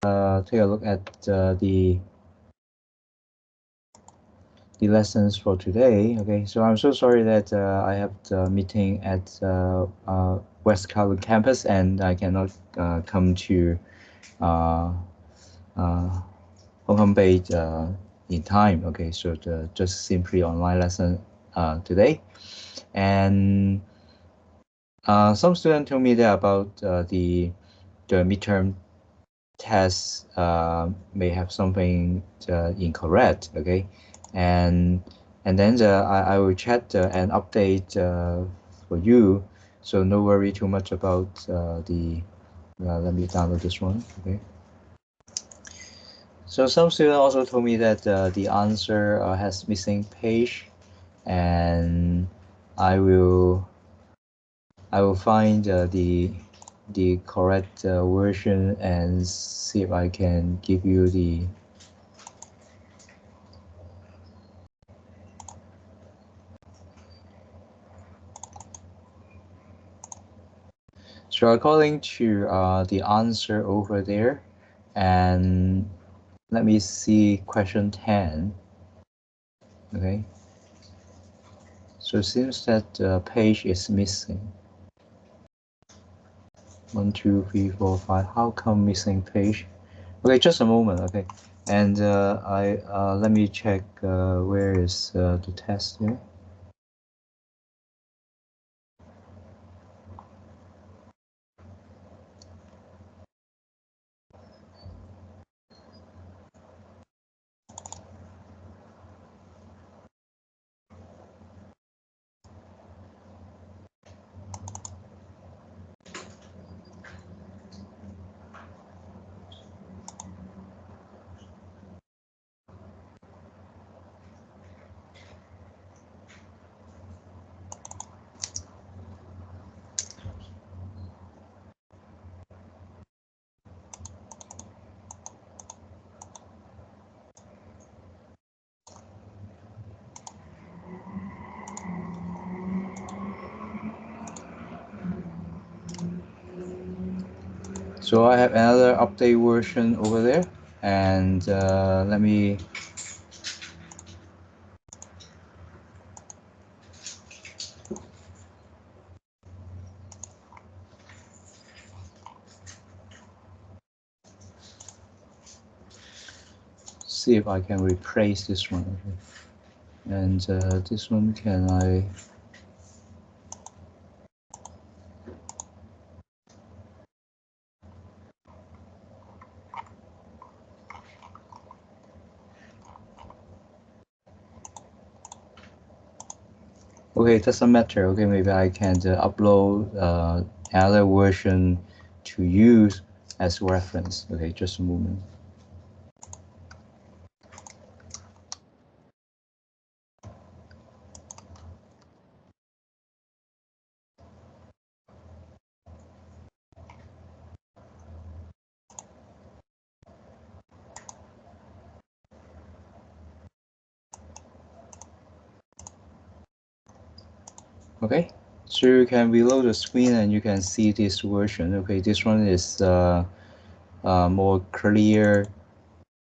take a look at the lessons for today. Okay, so I'm so sorry that I have the meeting at West Kowloon campus and I cannot come to Hong Kong Bay in time. Okay, so just simply online lesson today. And some students told me that about the midterm tests may have something incorrect. Okay, and then I will chat and update for you, so no worry too much about the let me download this one. Okay, so some students also told me that the answer has missing page, and I will find the correct version and see if I can give you the so according to the answer over there, and let me see question 10. Okay, so it seems that page is missing. 1, 2, 3, 4, 5. How come missing page? Okay, just a moment. Okay, and let me check where is the test here. So I have another update version over there, and let me see if I can replace this one. Okay. And this one, can I? Okay, it doesn't matter. Okay, maybe I can upload another version to use as reference. Okay, just a moment. Okay, so you can reload the screen and you can see this version. Okay, this one is more clear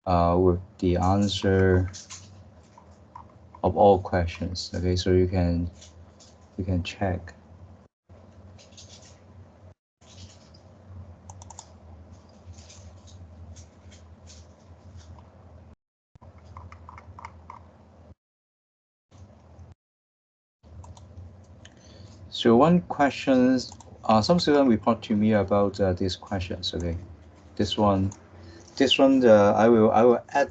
with the answer of all questions. Okay, so you can check. So one questions, some students report to me about these questions. Okay, this one, I will add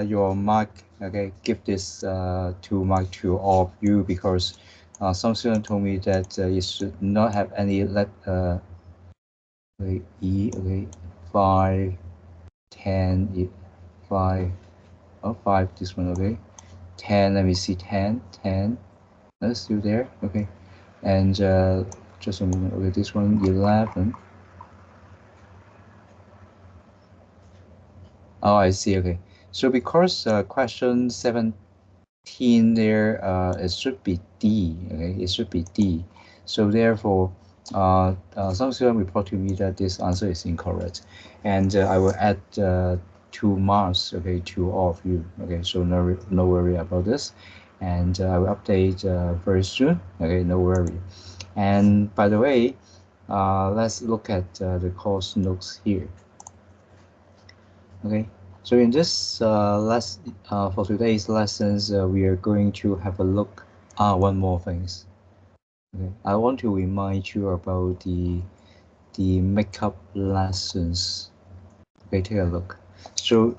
your mark. Okay, give this to mark to all of you, because some students told me that you should not have any okay, E. Okay, 5, 10, 5, oh 5. This one. Okay, 10. Let me see, 10. That's still there. Okay. And just a moment. Okay, this one 11. Oh, I see. Okay, so because question 17 there, it should be D. Okay, it should be D. So therefore, some student report to me that this answer is incorrect, and I will add 2 marks, okay, to all of you, okay, so no worry about this, and I will update very soon, okay, no worry. And by the way, let's look at the course notes here. Okay, so in this for today's lessons, we are going to have a look. One more things. Okay, I want to remind you about the makeup lessons. Okay, take a look. So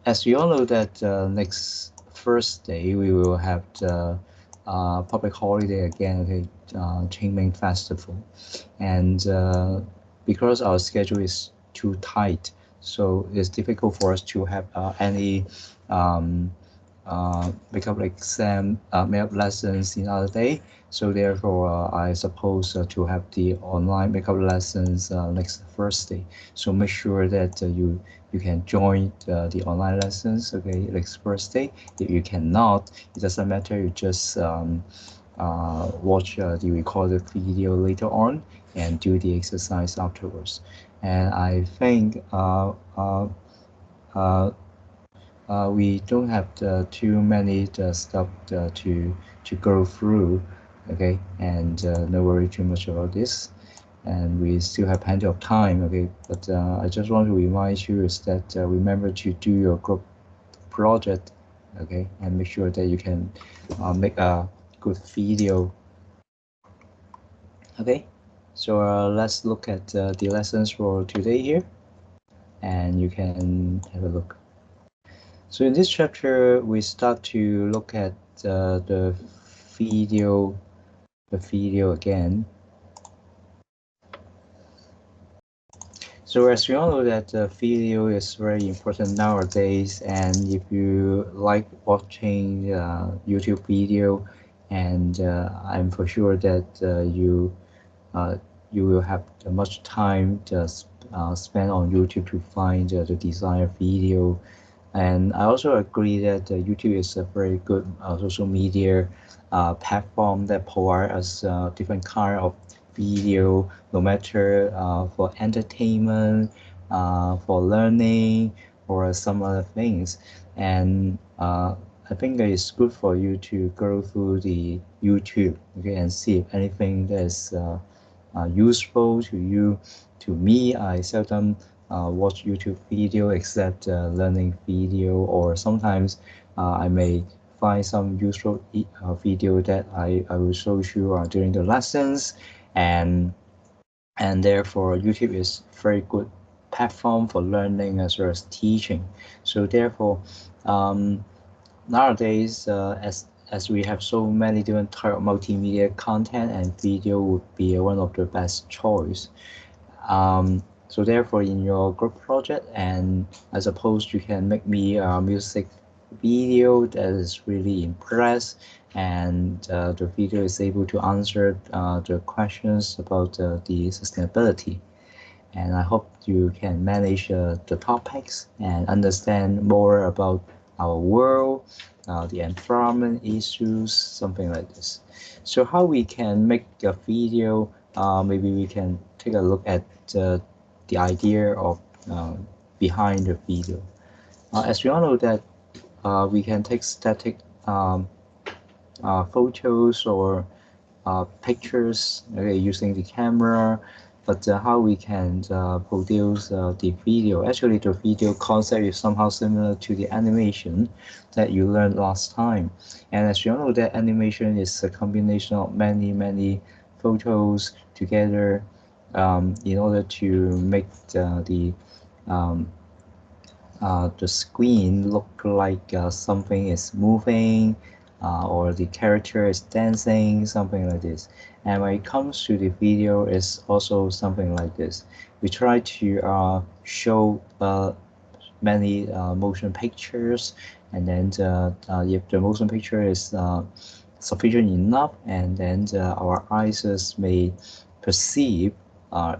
as you all know that next Thursday we will have the public holiday again. Okay, Qingming Festival, and because our schedule is too tight, so it's difficult for us to have any makeup exam, makeup lessons in other day. So therefore, I suppose to have the online makeup lessons next Thursday. So make sure that you can join the online lessons, okay, next Thursday. If you cannot, it doesn't matter. You just watch the recorded video later on and do the exercise afterwards. And I think we don't have too many stuff to go through, okay, and no worry too much about this, and we still have plenty of time, okay. But I just want to remind you is that remember to do your group project, okay, and make sure that you can make a good video. Okay, so let's look at the lessons for today here, and you can have a look. So in this chapter, we start to look at the video again. So as we all know that video is very important nowadays, and if you like watching YouTube video, and I'm for sure that you will have much time to spend on YouTube to find the desired video. And I also agree that YouTube is a very good social media platform that provides us different kind of video, no matter for entertainment, for learning, or some other things. And I think it's good for you to go through the YouTube, okay, and see if anything that is useful to you. To me, I seldom watch YouTube video except learning video, or sometimes I may find some useful video that I will show you during the lessons, and therefore YouTube is very good platform for learning as well as teaching. So therefore, nowadays, as we have so many different type of multimedia content, and video would be one of the best choice. So therefore, in your group project, and I suppose you can make me a music video that is really impressed, and the video is able to answer the questions about the sustainability. And I hope you can manage the topics and understand more about our world, the environment issues, something like this. So how we can make a video, maybe we can take a look at the idea of behind the video. As we all know that we can take static photos or pictures, okay, using the camera, but how we can produce the video. Actually, the video concept is somehow similar to the animation that you learned last time. And as you know, that animation is a combination of many photos together in order to make the screen look like something is moving, or the character is dancing, something like this. And when it comes to the video, it's also something like this. We try to show many motion pictures, and then if the motion picture is sufficient enough, and then our eyes may perceive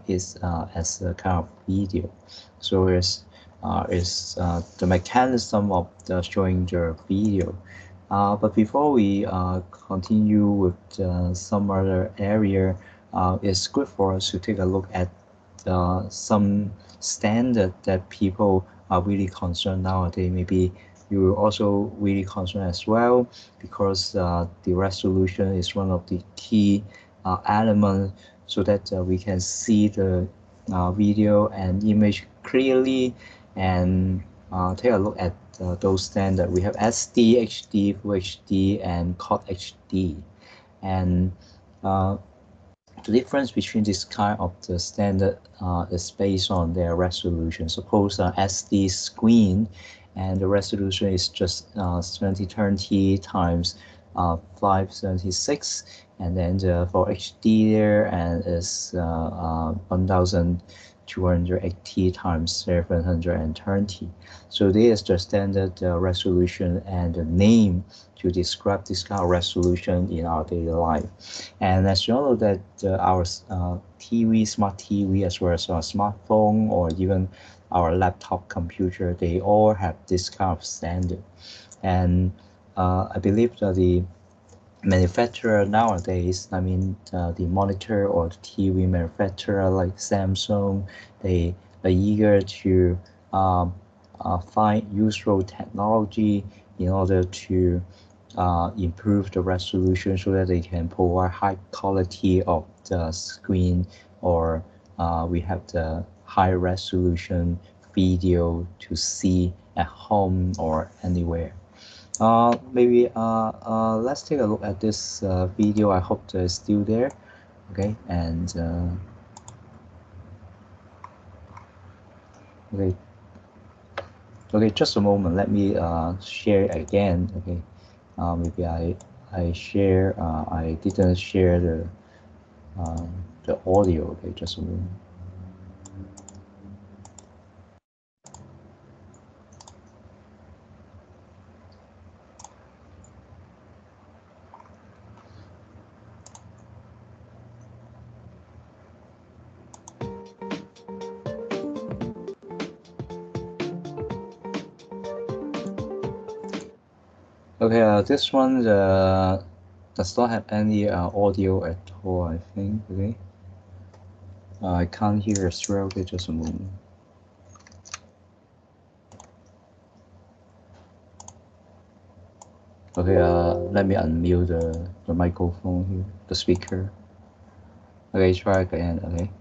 it as a kind of video. So it's the mechanism of showing the video. But before we continue with some other area, it's good for us to take a look at some standard that people are really concerned nowadays. Maybe you're also really concerned as well, because the resolution is one of the key elements, so that we can see the video and image clearly, and take a look at those standards. We have SD, HD, Full HD, and Quad HD. And the difference between this kind of the standard is based on their resolution. Suppose SD screen, and the resolution is just 2030 times 576, and then for HD there, and is 1280 times 730. So this is the standard resolution and the name to describe this kind of resolution in our daily life. And as you know that our TV, smart TV, as well as our smartphone, or even our laptop computer, they all have this kind of standard. And I believe that the manufacturer nowadays, I mean the monitor or the TV manufacturer like Samsung, they are eager to find useful technology in order to improve the resolution, so that they can provide high quality of the screen, or we have the high resolution video to see at home or anywhere. Maybe let's take a look at this video. I hope it's still there. Okay, and okay, just a moment. Let me share it again. Okay, maybe I share. I didn't share the audio. Okay, just a moment. Okay, this one does not have any audio at all, I think. Okay, I can't hear as well. Okay, just a moment. Okay, let me unmute the microphone here, the speaker. Okay, try again. Okay.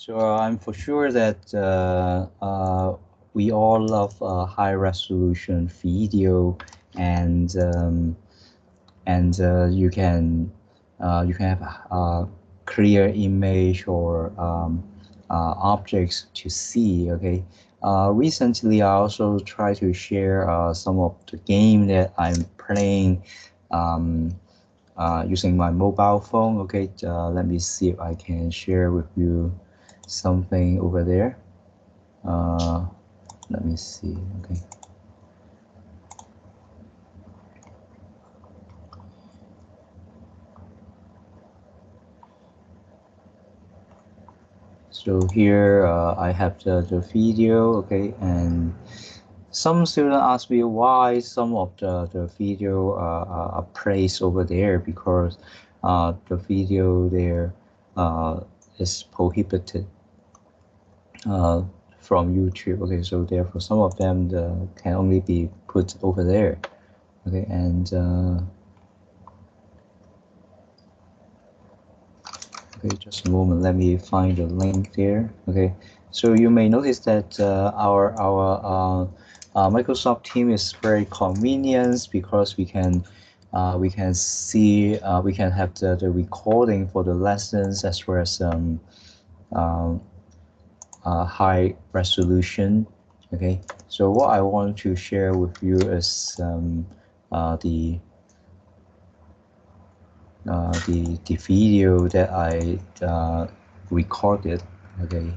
So I'm for sure that we all love high resolution video, and you can have a clear image or objects to see. Okay. Recently, I also try to share some of the game that I'm playing using my mobile phone. Okay, let me see if I can share with you something over there. Let me see. Okay. So here I have the video. Okay, and some students ask me why some of the video are placed over there, because the video there is prohibited from YouTube. Okay, so therefore some of them can only be put over there. Okay, and okay, just a moment. Let me find the link there. Okay, so you may notice that our Microsoft Teams is very convenient because we can see we can have the recording for the lessons as well as high resolution. Okay, so what I want to share with you is the video that I recorded, okay,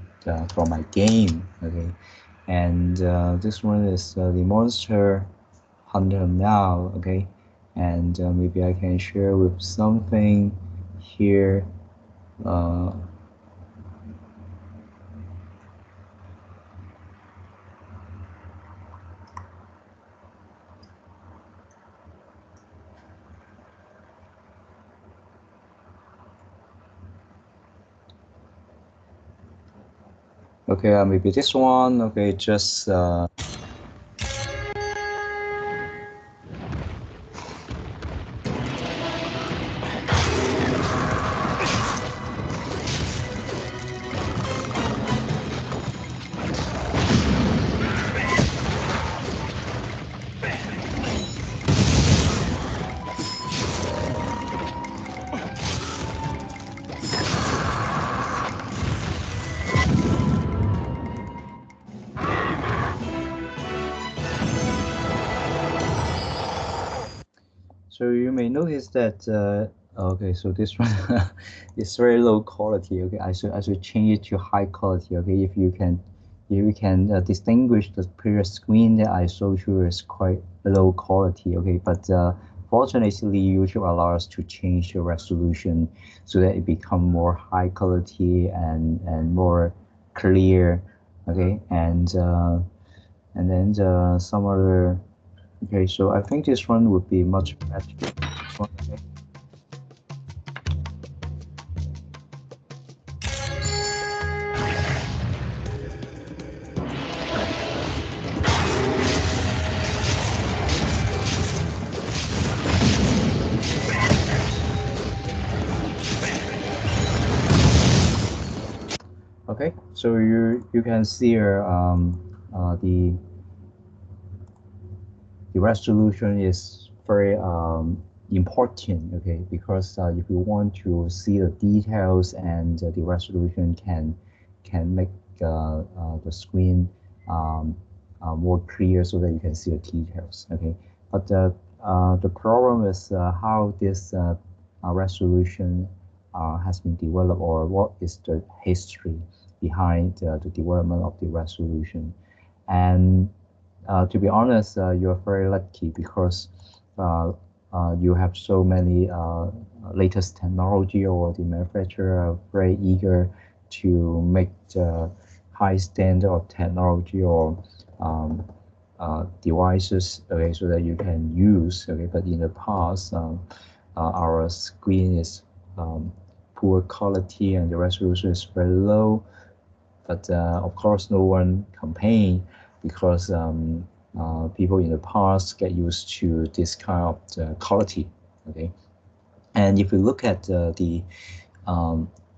from my game, okay, and this one is the Monster Hunter now, okay, and maybe I can share with something here. Okay, maybe this one. Okay, just so you may notice that okay, so this one is very low quality. Okay, I should change it to high quality. Okay, if you can distinguish the previous screen that I showed you is quite low quality. Okay, but fortunately YouTube allows us to change the resolution so that it become more high quality and more clear. Okay, and then some other. Okay, so I think this one would be much better. This one, okay. Okay, so you can see here the resolution is very important. Okay, because if you want to see the details and the resolution can make the screen more clear so that you can see the details. Okay, but the problem is how this resolution has been developed, or what is the history behind the development of the resolution. And to be honest, you're very lucky because you have so many latest technology, or the manufacturer are very eager to make the high standard of technology or devices, okay, so that you can use. Okay, but in the past, our screen is poor quality and the resolution is very low. But of course, no one complain because people in the past get used to this kind of quality. Okay, and if you look at the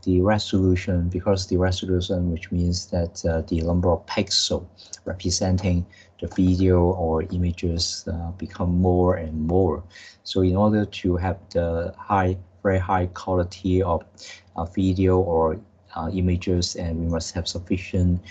resolution, because the resolution, which means that the number of pixels representing the video or images become more and more. So in order to have the very high quality of video or images, and we must have sufficient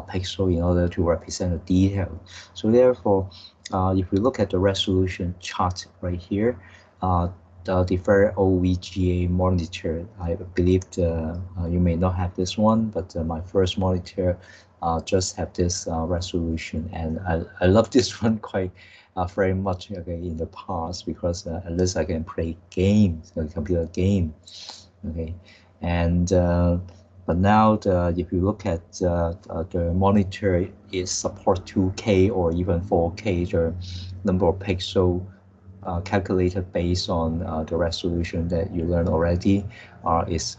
pixel in order to represent the detail. So therefore, if we look at the resolution chart right here, the very old VGA monitor, I believe you may not have this one, but my first monitor just have this resolution, and I love this one quite very much, okay, in the past, because at least I can play games, computer game. Okay, and but now if you look at the monitor, it support 2K or even 4K. The number of pixel calculated based on the resolution that you learned already is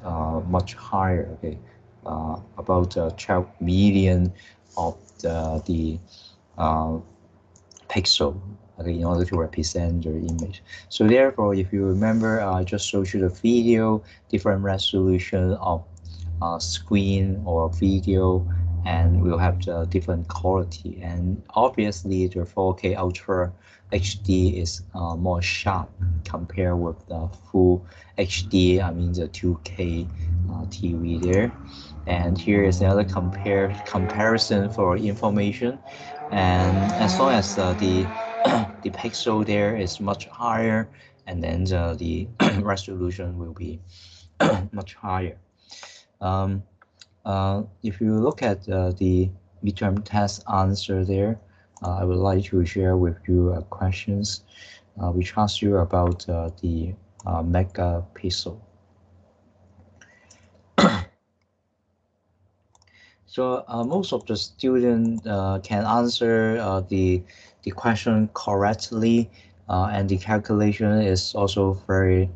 much higher. Okay, about 12 million of the pixel, okay, in order to represent your image. So therefore, if you remember, I just showed you the video, different resolution of screen or video, and we'll have the different quality. And obviously the 4K Ultra HD is more sharp compared with the full HD, I mean the 2K TV there. And here is another comparison for information. And as long as the the pixel there is much higher, and then the resolution will be much higher. If you look at the midterm test answer there, I would like to share with you questions which ask you about the megapixel. So most of the students can answer the question correctly, and the calculation is also very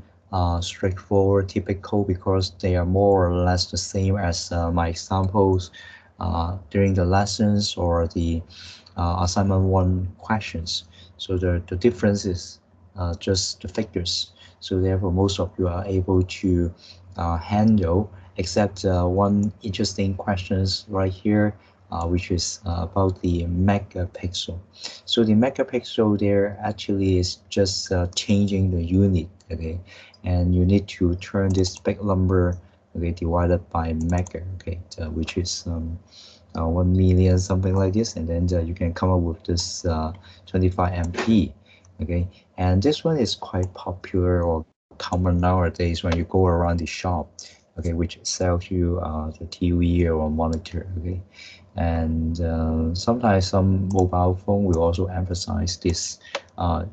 straightforward, typical, because they are more or less the same as my examples during the lessons or the assignment 1 questions. So the difference is just the figures. So therefore, most of you are able to handle, except one interesting questions right here, which is about the megapixel. So the megapixel there actually is just changing the unit, okay? And you need to turn this big number, okay, divided by mega, okay, which is 1 million, something like this, and then you can come up with this 25 MP, okay? And this one is quite popular or common nowadays when you go around the shop, okay, which sells you the TV or monitor, okay? And sometimes some mobile phone will also emphasize this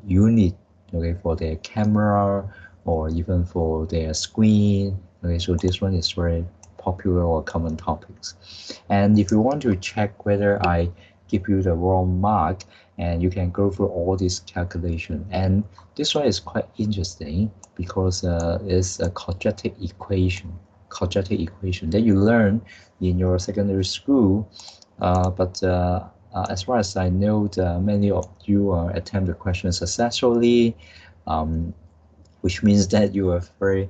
unit, okay, for their camera or even for their screen, okay? So this one is very popular or common topics. And if you want to check whether I give you the wrong mark, and you can go through all this calculation. And this one is quite interesting because it's a quadratic equation that you learn in your secondary school. But as far as I know, many of you attempt the question successfully, which means that you are very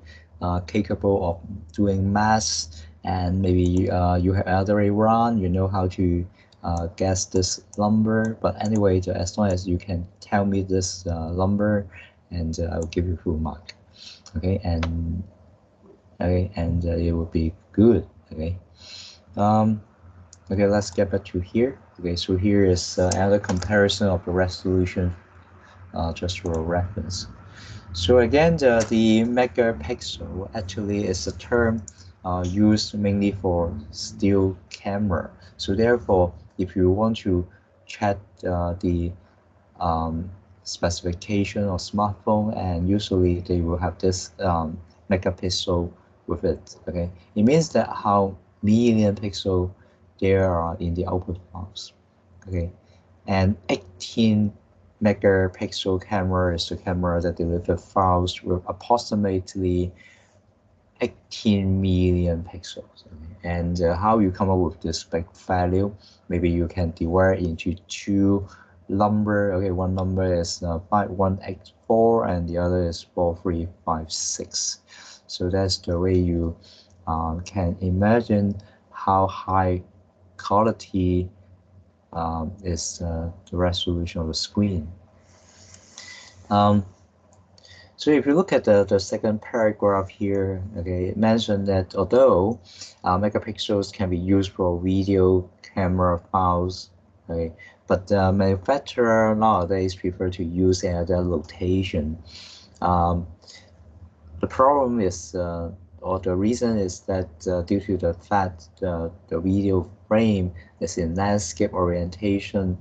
capable of doing maths, and maybe you have already run, you know how to guess this number. But anyway, as long as you can tell me this number, and I will give you full mark, okay? And it will be good, okay? Okay, let's get back to here. Okay, so here is another comparison of the resolution, just for reference. So again, the megapixel actually is a term used mainly for still camera. So therefore, if you want to check the specification of smartphone, and usually they will have this megapixel with it, okay? It means that how million pixel there are in the output files, okay? And 18 megapixel camera is the camera that delivers files with approximately 18 million pixels. Okay? And how you come up with this big value, maybe you can divide into two number. Okay, one number is 5184 and the other is 4356. So that's the way you can imagine how high quality is the resolution of the screen. So if you look at the second paragraph here, okay, it mentioned that although megapixels can be used for video camera files, okay, but manufacturer nowadays prefer to use another notation. The problem is, or the reason is that due to the fact the video frame is in landscape orientation,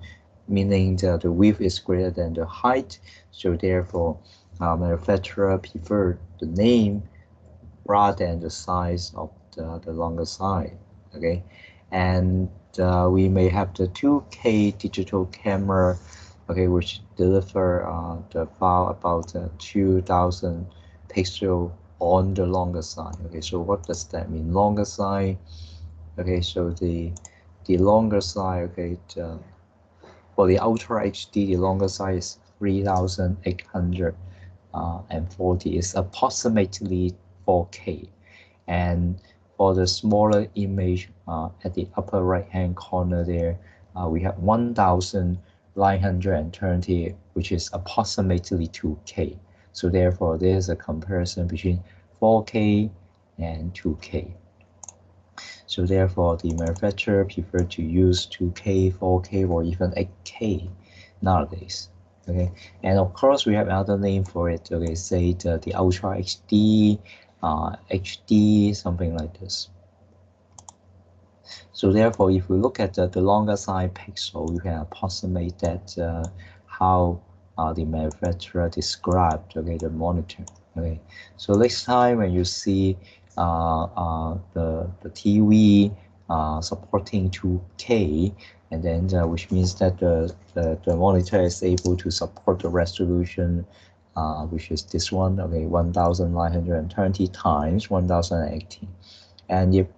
meaning the width is greater than the height, so therefore manufacturer prefer the name rather than the size of the longer side, okay? And we may have the 2K digital camera, okay, which deliver the file about 2000 pixel on the longer side, okay? So what does that mean, longer side? Okay, so the longer side, okay, for the Ultra HD, the longer side is 3840, is approximately 4K, and for the smaller image at the upper right hand corner there, we have 1920, which is approximately 2K. So therefore, there's a comparison between 4K and 2K. So therefore, the manufacturer prefer to use 2K, 4K, or even 8K nowadays. Okay, and of course we have another name for it. Okay, say the Ultra HD, HD, something like this. So therefore, if we look at the longer size pixel, you can approximate that how the manufacturer described, okay, the monitor. Okay, so next time when you see the TV supporting 2K, and then which means that the monitor is able to support the resolution, which is this one, okay, 1920 times 1080. And if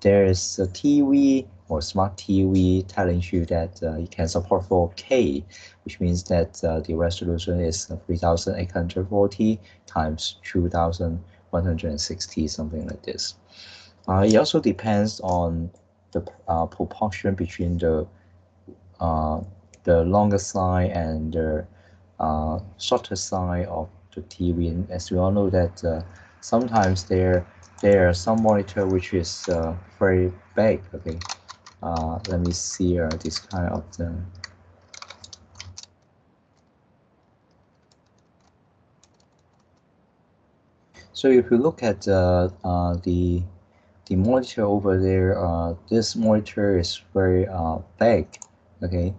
there is a TV or smart TV telling you that it can support 4K, which means that the resolution is 3840 times 2160, something like this. It also depends on the proportion between the longer side and the shorter side of the TV. And as we all know that sometimes there are some monitor which is very big. Okay, let me see this kind of So if you look at the monitor over there, this monitor is very big. Okay,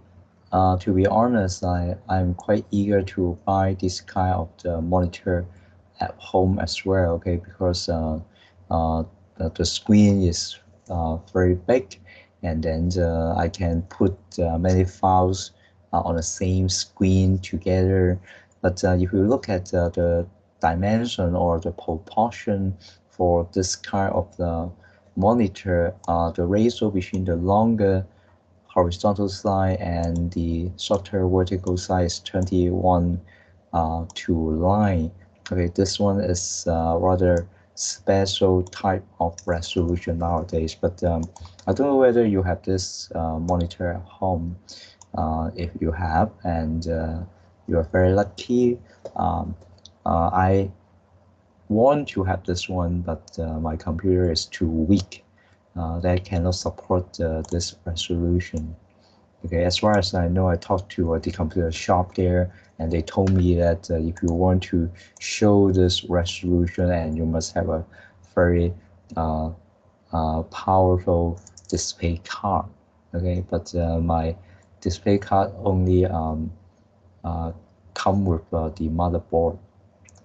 to be honest, I'm quite eager to buy this kind of the monitor at home as well. Okay, because the screen is very big, and then I can put many files on the same screen together. But if you look at the dimension or the proportion for this kind of the monitor, the ratio between the longer horizontal side and the shorter vertical side is 21 to 9. Okay, this one is rather special type of resolution nowadays, but I don't know whether you have this monitor at home. If you have, and you are very lucky. I want to have this one, but my computer is too weak. That cannot support this resolution. Okay, as far as I know, I talked to the computer shop there, and they told me that if you want to show this resolution, and you must have a very powerful display card. Okay, but my display card only come with the motherboard,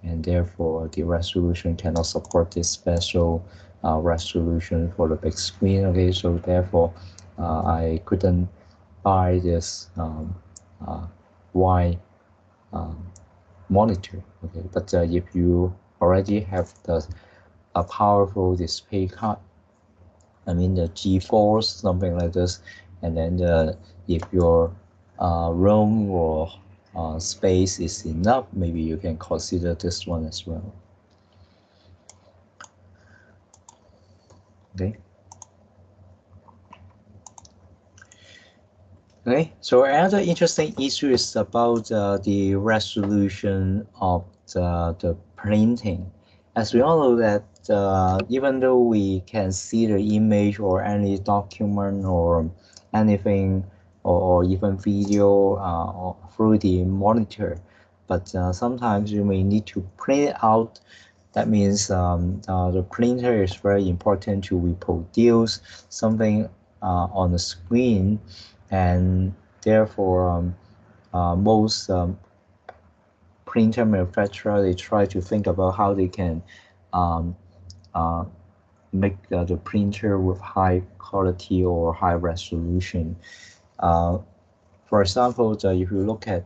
and therefore the resolution cannot support this special resolution for the big screen. Okay, so therefore I couldn't buy this wide monitor. Okay, but if you already have a powerful display card, I mean the G-Force, something like this, and then if your room or space is enough, maybe you can consider this one as well. Okay. Okay, so another interesting issue is about the resolution of the printing. As we all know that even though we can see the image or any document or anything or even video or through the monitor, but sometimes you may need to print it out. That means the printer is very important to reproduce something on the screen, and therefore most printer manufacturer, they try to think about how they can um, uh, make the printer with high quality or high resolution. For example, if you look at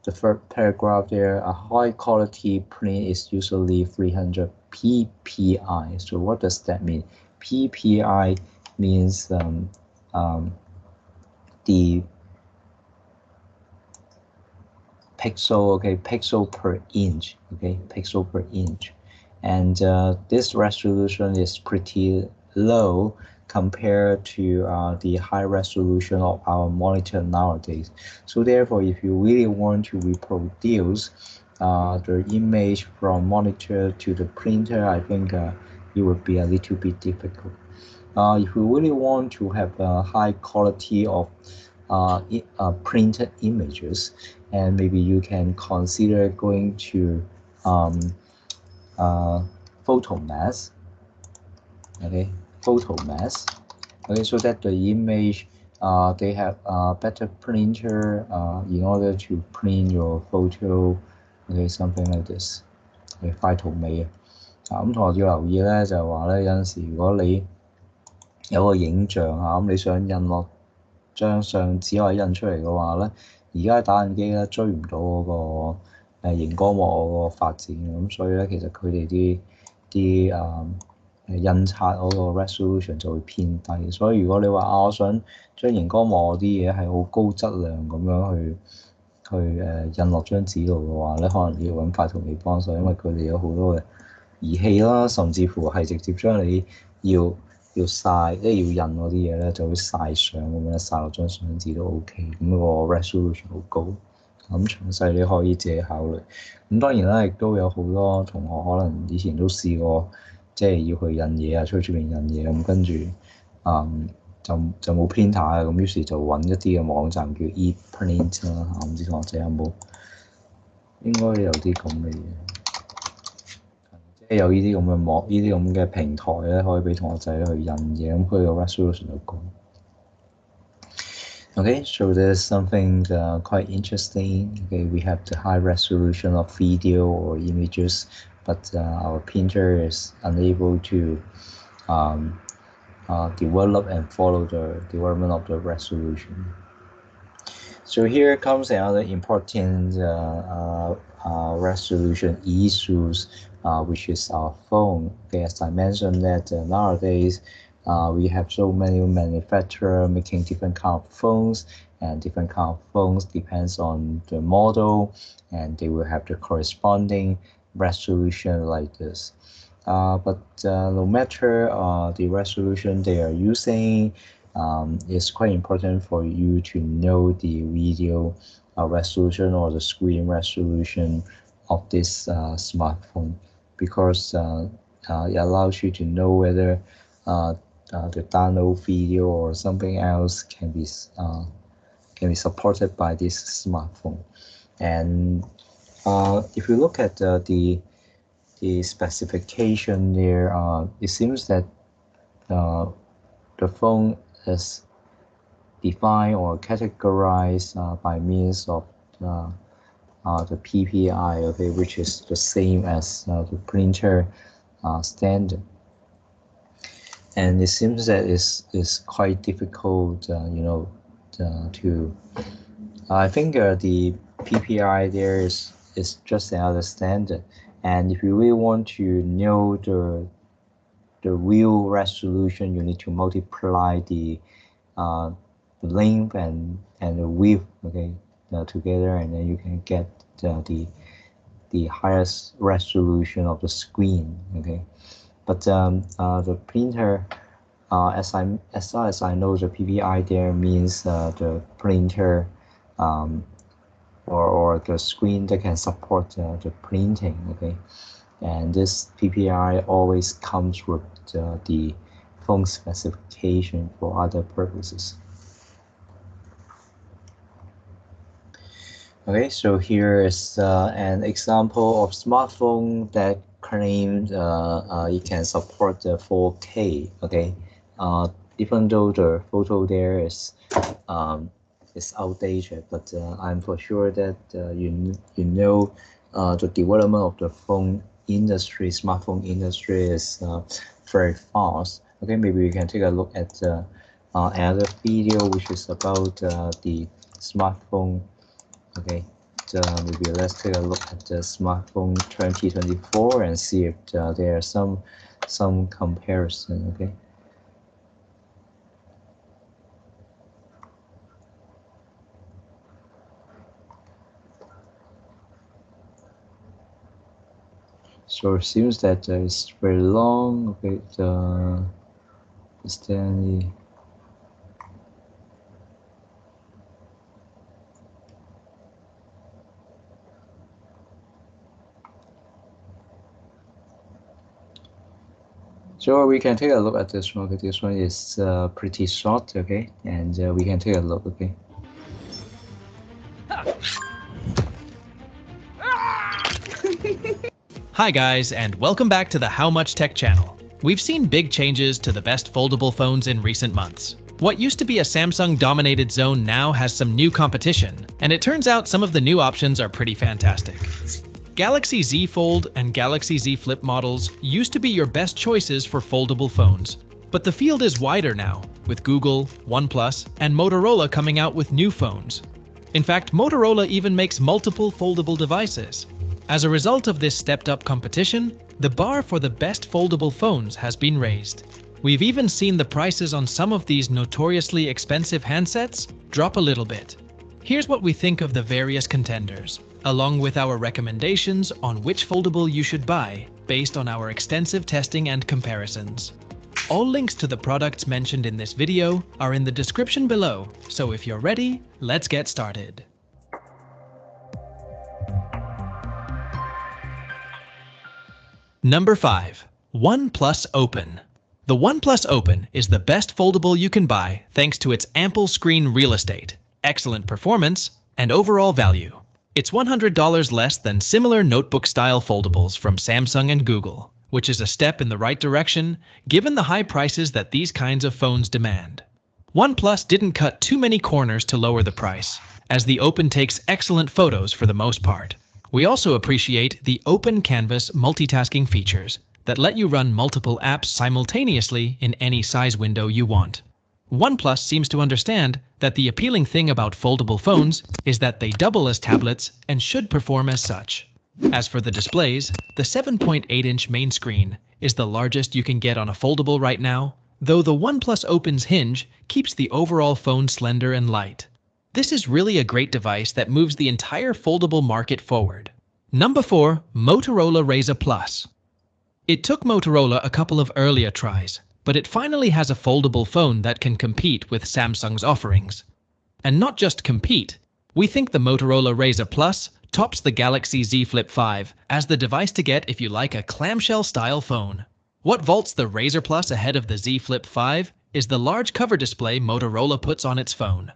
the first paragraph there, a high quality print is usually 300 ppi. So what does that mean? Ppi means the pixel, okay, pixel per inch, okay, pixel per inch. and this resolution is pretty low compared to the high resolution of our monitor nowadays. So therefore, if you really want to reproduce the image from monitor to the printer, I think it would be a little bit difficult. If you really want to have a high quality of printed images, and maybe you can consider going to photomask. Okay, photomask. Okay, so that the image they have a better printer in order to print your photo. Okay, something like this. 快圖美咁同學要留意咧，就係話咧有陣時，如果你有個影像咁你想印落張相紙或者印出嚟嘅話咧，而家打印機咧追唔到嗰個熒光幕嗰個發展咁所以咧其實佢哋啲印刷嗰個 resolution 就會偏低，所以如果你話我想將熒光幕啲嘢係好高質量咁樣去印落張紙度嘅話咧，可能要揾快圖美幫手，因為佢哋有好多嘅儀器啦，甚至乎係直接將你要曬，即係要印嗰啲嘢咧，就會曬相咁樣曬落張相紙都 OK，咁個 resolution 好高。咁詳細你可以自己考慮。咁當然啦，亦都有好多同學可能以前都試過，即係要去印嘢出去出邊印嘢，咁跟住就冇 printer 啊，咁於是就揾一啲嘅網站叫 ePrint 啦嚇，唔知同學仔有冇？應該有啲咁嘅嘢。有呢啲咁嘅網，呢啲咁嘅平台咧，可以俾同學仔去印嘢，咁佢個 resolution 就高。Okay, so there's something quite interesting. Okay, we have the high resolution of video or images, but our printer is unable to develop and follow the development of the resolution. So here comes another important resolution issues, which is our phone. Okay, as I mentioned that nowadays we have so many manufacturers making different kind of phones, and different kind of phones depends on the model, and they will have the corresponding resolution like this. But no matter the resolution they are using, it's quite important for you to know the video resolution or the screen resolution of this smartphone, because it allows you to know whether the download video or something else can be supported by this smartphone. And if you look at the specification there, it seems that the phone is defined or categorized by means of the PPI, okay, which is the same as the printer standard. And it seems that it's quite difficult, to. I think the PPI there is just another standard, and if you really want to know the real resolution, you need to multiply the length and the width, okay, together, and then you can get the highest resolution of the screen, okay. But the printer, as far as I know, the PPI there means the printer or the screen that can support the printing, okay. And this PPI always comes with the phone specification for other purposes. Okay, so here is an example of smartphone that claims it can support the 4K. Okay, even though the photo there is outdated, but I'm for sure that you know the development of the phone industry, smartphone industry is very fast. Okay, maybe we can take a look at another video which is about the smartphone. Okay, maybe let's take a look at the smartphone 2024 and see if there are some comparison. Okay. So it seems that it's very long. Okay, is there any? So we can take a look at this one. Okay, this one is pretty short. Okay, and we can take a look. Okay. Hi guys, and welcome back to the How Much Tech channel. We've seen big changes to the best foldable phones in recent months. What used to be a Samsung-dominated zone now has some new competition, and it turns out some of the new options are pretty fantastic. Galaxy Z Fold and Galaxy Z Flip models used to be your best choices for foldable phones, but the field is wider now, with Google, OnePlus, and Motorola coming out with new phones. In fact, Motorola even makes multiple foldable devices. As a result of this stepped-up competition, the bar for the best foldable phones has been raised. We've even seen the prices on some of these notoriously expensive handsets drop a little bit. Here's what we think of the various contenders, along with our recommendations on which foldable you should buy based on our extensive testing and comparisons. All links to the products mentioned in this video are in the description below, so if you're ready, let's get started. Number 5. OnePlus Open. The OnePlus Open is the best foldable you can buy thanks to its ample screen real estate, excellent performance, and overall value. It's $100 less than similar notebook-style foldables from Samsung and Google, which is a step in the right direction given the high prices that these kinds of phones demand. OnePlus didn't cut too many corners to lower the price, as the Open takes excellent photos for the most part. We also appreciate the open canvas multitasking features that let you run multiple apps simultaneously in any size window you want. OnePlus seems to understand that the appealing thing about foldable phones is that they double as tablets and should perform as such. As for the displays, the 7.8-inch main screen is the largest you can get on a foldable right now, though the OnePlus Open's hinge keeps the overall phone slender and light. This is really a great device that moves the entire foldable market forward. Number 4. Motorola Razr Plus. It took Motorola a couple of earlier tries, but it finally has a foldable phone that can compete with Samsung's offerings. And not just compete, we think the Motorola Razr Plus tops the Galaxy Z Flip 5 as the device to get if you like a clamshell-style phone. What vaults the Razr Plus ahead of the Z Flip 5 is the large cover display Motorola puts on its phone.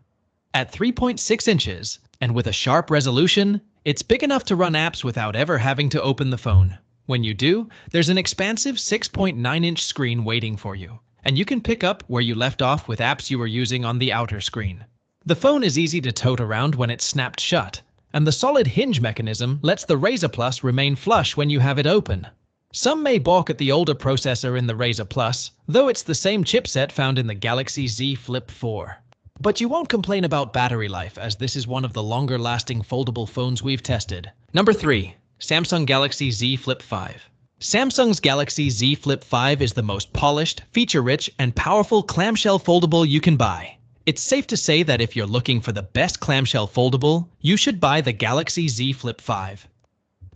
At 3.6 inches, and with a sharp resolution, it's big enough to run apps without ever having to open the phone. When you do, there's an expansive 6.9-inch screen waiting for you, and you can pick up where you left off with apps you were using on the outer screen. The phone is easy to tote around when it's snapped shut, and the solid hinge mechanism lets the Razr Plus remain flush when you have it open. Some may balk at the older processor in the Razr Plus, though it's the same chipset found in the Galaxy Z Flip 4. But you won't complain about battery life, as this is one of the longer-lasting foldable phones we've tested. Number 3. Samsung Galaxy Z Flip 5. Samsung's Galaxy Z Flip 5 is the most polished, feature-rich, and powerful clamshell foldable you can buy. It's safe to say that if you're looking for the best clamshell foldable, you should buy the Galaxy Z Flip 5.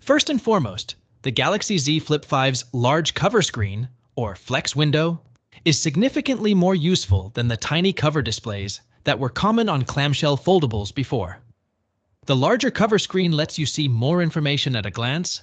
First and foremost, the Galaxy Z Flip 5's large cover screen, or flex window, is significantly more useful than the tiny cover displays that were common on clamshell foldables before. The larger cover screen lets you see more information at a glance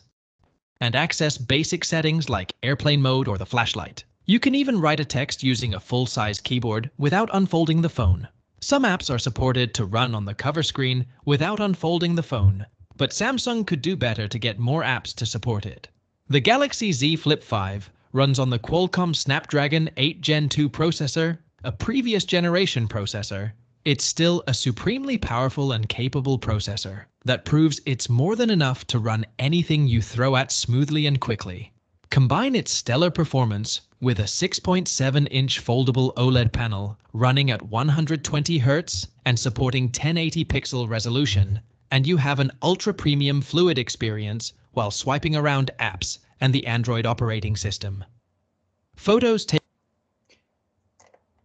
and access basic settings like airplane mode or the flashlight. You can even write a text using a full-size keyboard without unfolding the phone. Some apps are supported to run on the cover screen without unfolding the phone, but Samsung could do better to get more apps to support it. The Galaxy Z Flip 5 runs on the Qualcomm Snapdragon 8 Gen 2 processor, a previous generation processor. It's still a supremely powerful and capable processor that proves it's more than enough to run anything you throw at smoothly and quickly. Combine its stellar performance with a 6.7-inch foldable OLED panel running at 120 Hz and supporting 1080 pixel resolution, and you have an ultra-premium fluid experience while swiping around apps and the Android operating system. Photos take.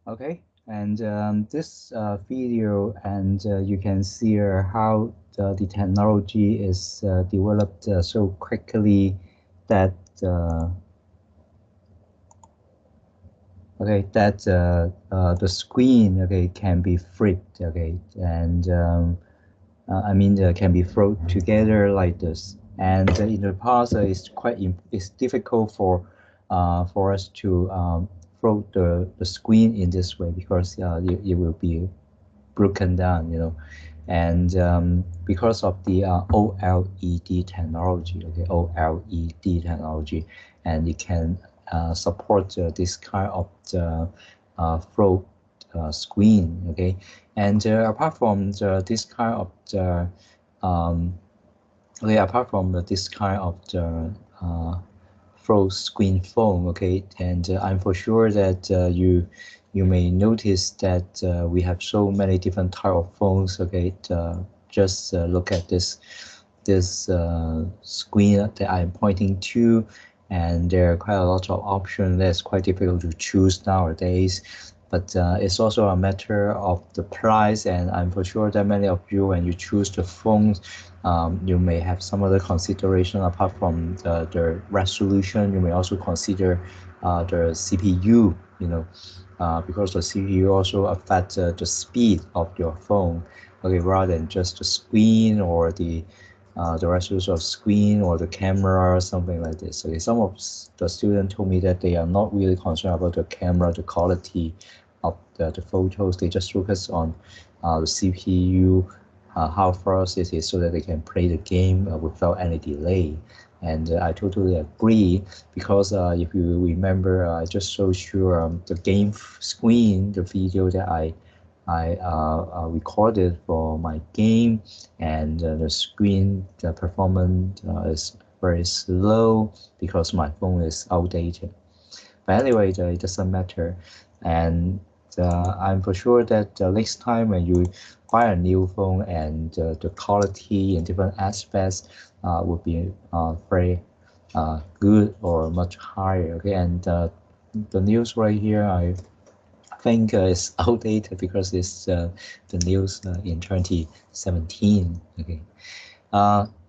Okay, and this video, and you can see how the technology is developed so quickly that the screen can be flipped, and I mean can be thrown together like this. And in the past, it's difficult for us to throw the screen in this way, because it will be broken down, and because of the OLED technology, OLED technology, and it can support this kind of float screen, and apart from this kind of apart from this kind of full screen phone, and I'm for sure that you may notice that we have so many different type of phones, just look at this screen that I'm pointing to, and there are quite a lot of options. That's quite difficult to choose nowadays, but it's also a matter of the price, and I'm for sure that many of you, when you choose the phones, you may have some other consideration apart from the resolution. You may also consider the CPU, because the CPU also affects the speed of your phone, rather than just the screen or the resolution of screen or the camera or something like this. Some of the students told me that they are not really concerned about the camera, the quality of the photos. They just focus on the CPU, how fast it is, so that they can play the game without any delay. And I totally agree, because if you remember, I just showed you the game screen, the video that I recorded for my game, and the screen, the performance is very slow because my phone is outdated. But anyway, it doesn't matter, and I'm for sure that next time when you buy a new phone, and the quality in different aspects would be very good or much higher. And the news right here, I think is outdated, because it's the news in 2017.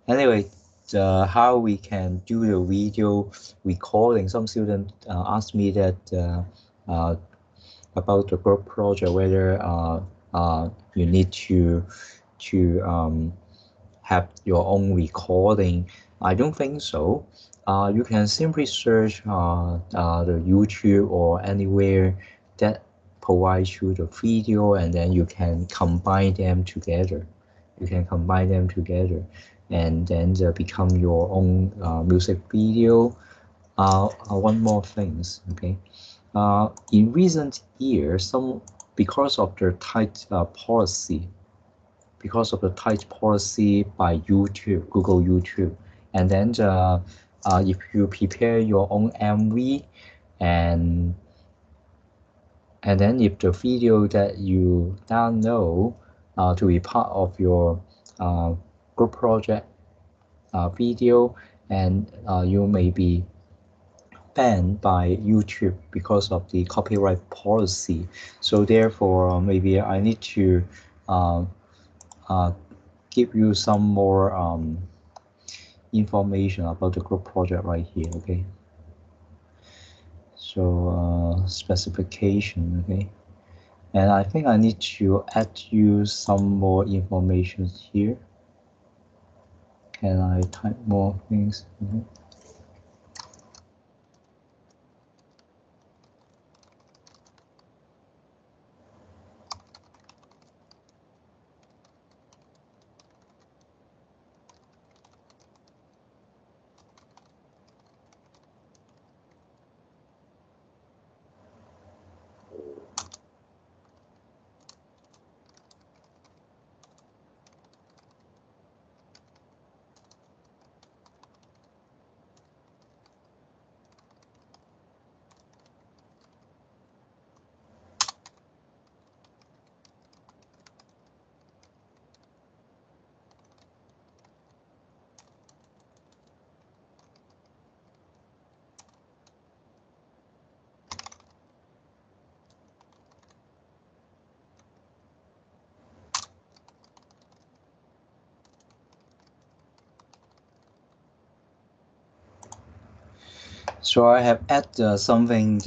Anyway, how we can do the video recording. Some students asked me that about the group project, whether you need to have your own recording. I don't think so. You can simply search the YouTube or anywhere that provides you the video, and then you can combine them together. And then become your own music video. One more things, in recent years, because of the tight policy by YouTube, Google YouTube, and then if you prepare your own MV, and then if the video that you download to be part of your group project video, and you may be banned by YouTube because of the copyright policy. So therefore, maybe I need to give you some more information about the group project right here. So specification. And I think I need to add you some more information here. Can I type more things? So I have added something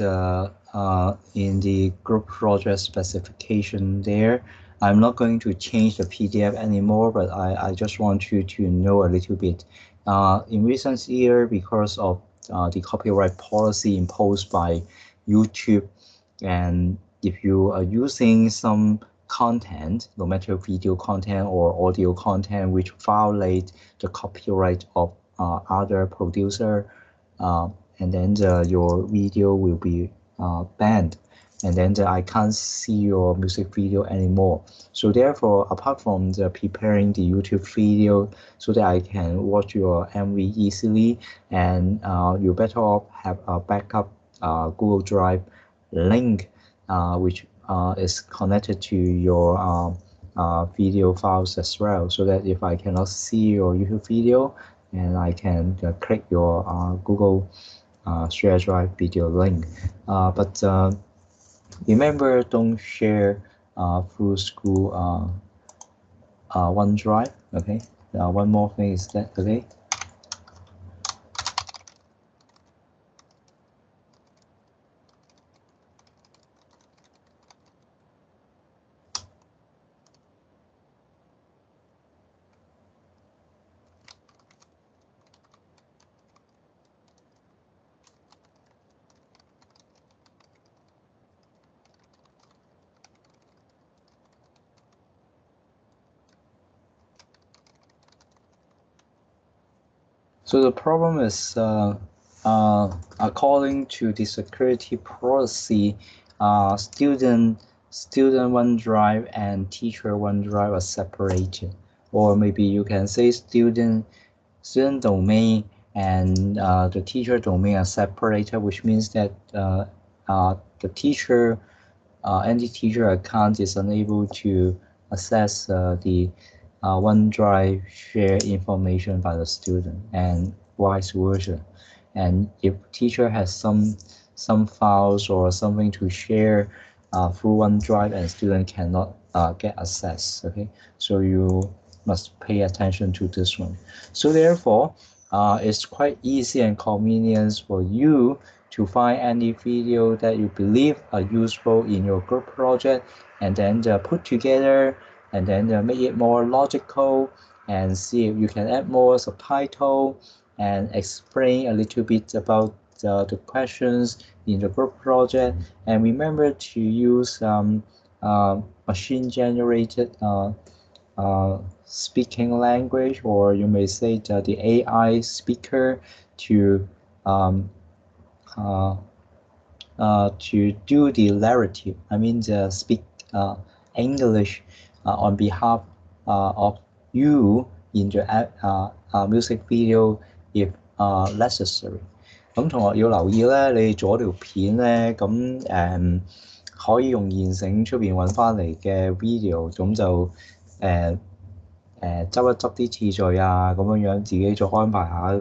in the group project specification there. I'm not going to change the PDF anymore, but I just want you to know a little bit. In recent year, because of the copyright policy imposed by YouTube, and if you are using some content, no matter video content or audio content, which violate the copyright of other producer, and then your video will be banned, and then I can't see your music video anymore. So therefore, apart from preparing the YouTube video so that I can watch your MV easily, and you better off have a backup Google Drive link which is connected to your video files as well, so that if I cannot see your YouTube video, and I can click your Google share drive video link. But remember, don't share through school OneDrive. Okay. One more thing is that, okay. So the problem is, according to the security policy, student OneDrive and teacher OneDrive are separated, or maybe you can say student domain and the teacher domain are separated, which means that the teacher any teacher account is unable to access the OneDrive share information by the student, and vice versa. And if teacher has some files or something to share through OneDrive, and student cannot get access. Okay, so you must pay attention to this one. So therefore, it's quite easy and convenient for you to find any video that you believe are useful in your group project, and then put together, and then make it more logical, and see if you can add more subtitle and explain a little bit about the questions in the group project. And remember to use machine generated speaking language, or you may say the AI speaker, to do the narrative. I mean, speak English on behalf of you in the music video if necessary. 咁同學要留意咧，你做條片咧，咁可以用現成出邊揾翻嚟嘅 video，咁就執一執啲次序啊，咁樣自己再安排下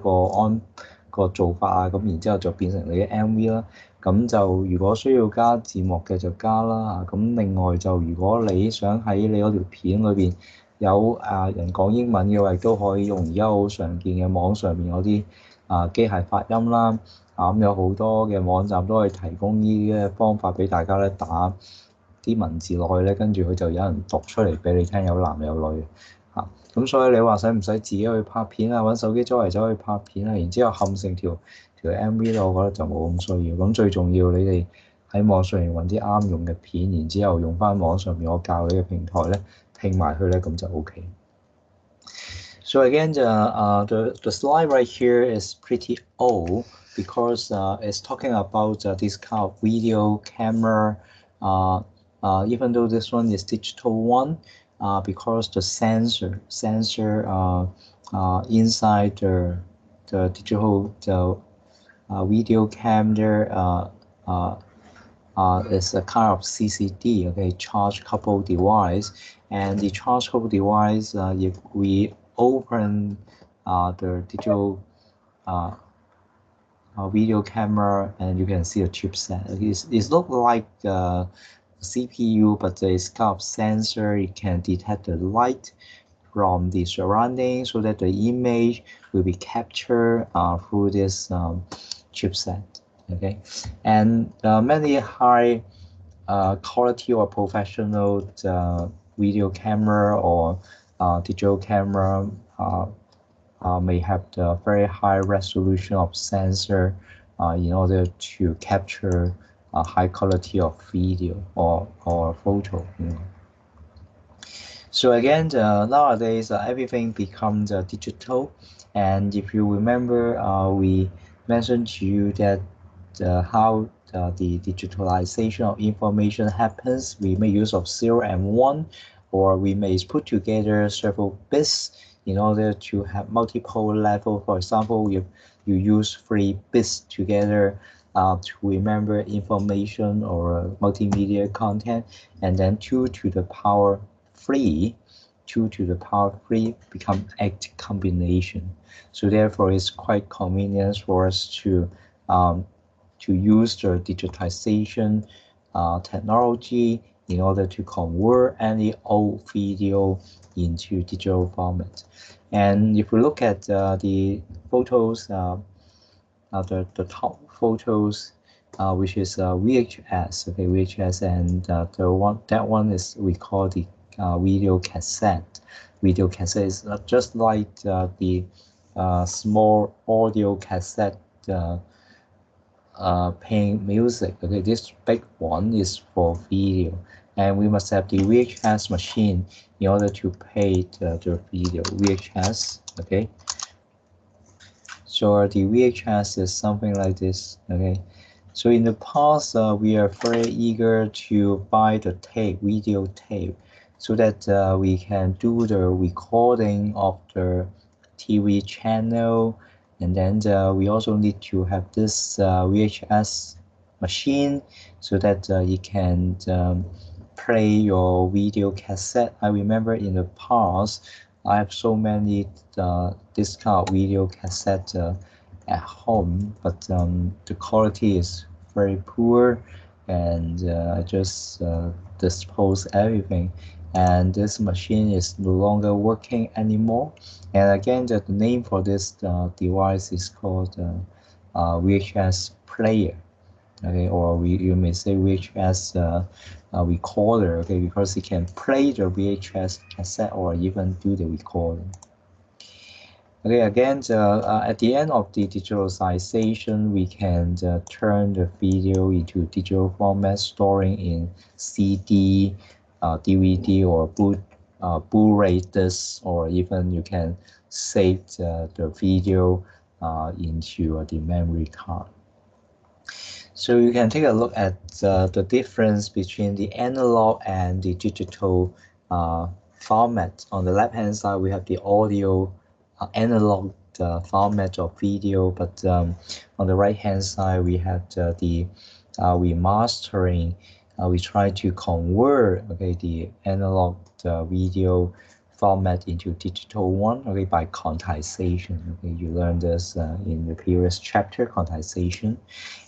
個做法啊，咁然之後就變成你嘅 MV 啦。咁就如果需要加字幕嘅就加啦。咁另外就如果你想喺你嗰條片裏邊有人講英文嘅話，亦都可以用而家好常見嘅網上面嗰啲機械發音啦。咁有好多嘅網站都可以提供呢啲嘅方法俾大家咧，打啲文字落去咧，跟住佢就有人讀出嚟俾你聽，有男有女。咁所以你話使唔使自己去拍片啊？揾手機周圍走去拍片啊？然之後冚成條 MV 咧，我覺得就冇咁需要。咁最重要，你哋喺網上面揾啲啱用嘅片，然之後用翻網上面我教你嘅平台咧，拼埋佢咧，咁就 OK。So again, the slide right here is pretty old because it's talking about this kind of video camera. Even though this one is digital one, because the sensor inside the digital video camera is a kind of CCD, okay, charge coupled device. And the charge coupled device, if we open the digital video camera, and you can see a chipset. It looks like CPU, but it's kind of sensor. It can detect the light from the surroundings, so that the image will be captured through this chipset. Okay, and many high quality or professional video camera or digital camera may have the very high resolution of sensor in order to capture a high quality of video or photo. So again, nowadays everything becomes digital, and if you remember, we mentioned to you that how the digitalization of information happens. We make use of 0 and 1, or we may put together several bits in order to have multiple level. For example, if you use 3 bits together to remember information or multimedia content, and then 2 to the power 3, 2 to the power 3 become 8 combination. So therefore, it's quite convenient for us to use the digitization technology in order to convert any old video into digital format. And if we look at the photos, the top photos, which is VHS, okay, VHS, and that one is we call the video cassette. Video cassette is just like the small audio cassette playing music. Okay, this big one is for video, and we must have the VHS machine in order to play the video. VHS, okay. So the VHS is something like this, okay. So in the past, we are very eager to buy the tape, video tape, so that we can do the recording of the TV channel, and then we also need to have this VHS machine so that you can play your video cassette. I remember in the past, I have so many this kind of video cassette at home, but the quality is very poor, and I just dispose everything. And this machine is no longer working anymore. And again, the name for this device is called VHS player, okay, or you may say VHS recorder, okay, because it can play the VHS cassette or even do the recording. Okay, again, at the end of the digitalization, we can turn the video into digital format, storing in CD, DVD, or Blu-ray disc, or even you can save the video into the memory card. So you can take a look at the difference between the analog and the digital format. On the left-hand side, we have the audio analog format of video, but on the right-hand side, we have the remastering. We try to convert, okay, the analog video format into digital one, okay, by quantization. Okay, you learned this in the previous chapter, quantization.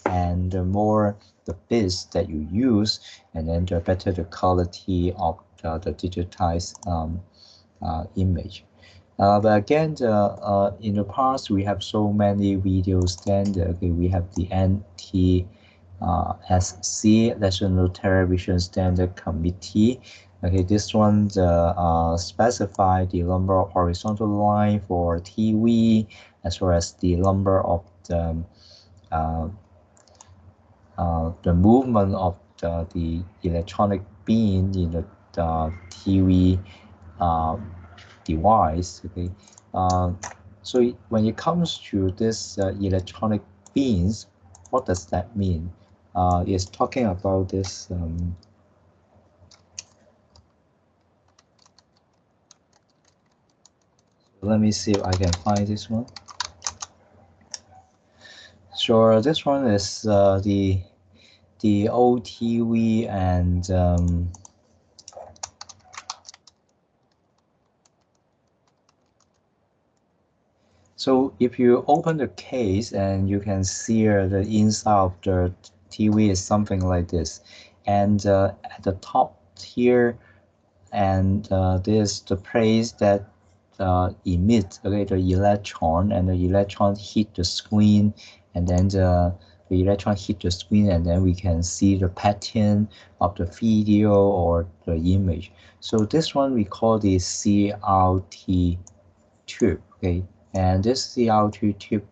And the more the bits that you use, and then the better the quality of the digitized image. But again, in the past, we have so many video standards. Okay, we have the NTSC, National Television Standard Committee. Okay, this one specify the number of horizontal line for TV, as well as the number of the movement of the electronic beam in the TV device. Okay, so when it comes to this electronic beams, what does that mean? It's talking about this. Let me see if I can find this one. So this one is the OTV and so if you open the case, and you can see the inside of the TV is something like this, and at the top here, and this is the place that emit, okay, the electron, and the electron hit the screen, and then the electron hit the screen, and then we can see the pattern of the video or the image. So this one we call the CRT tube, okay? And this CRT tube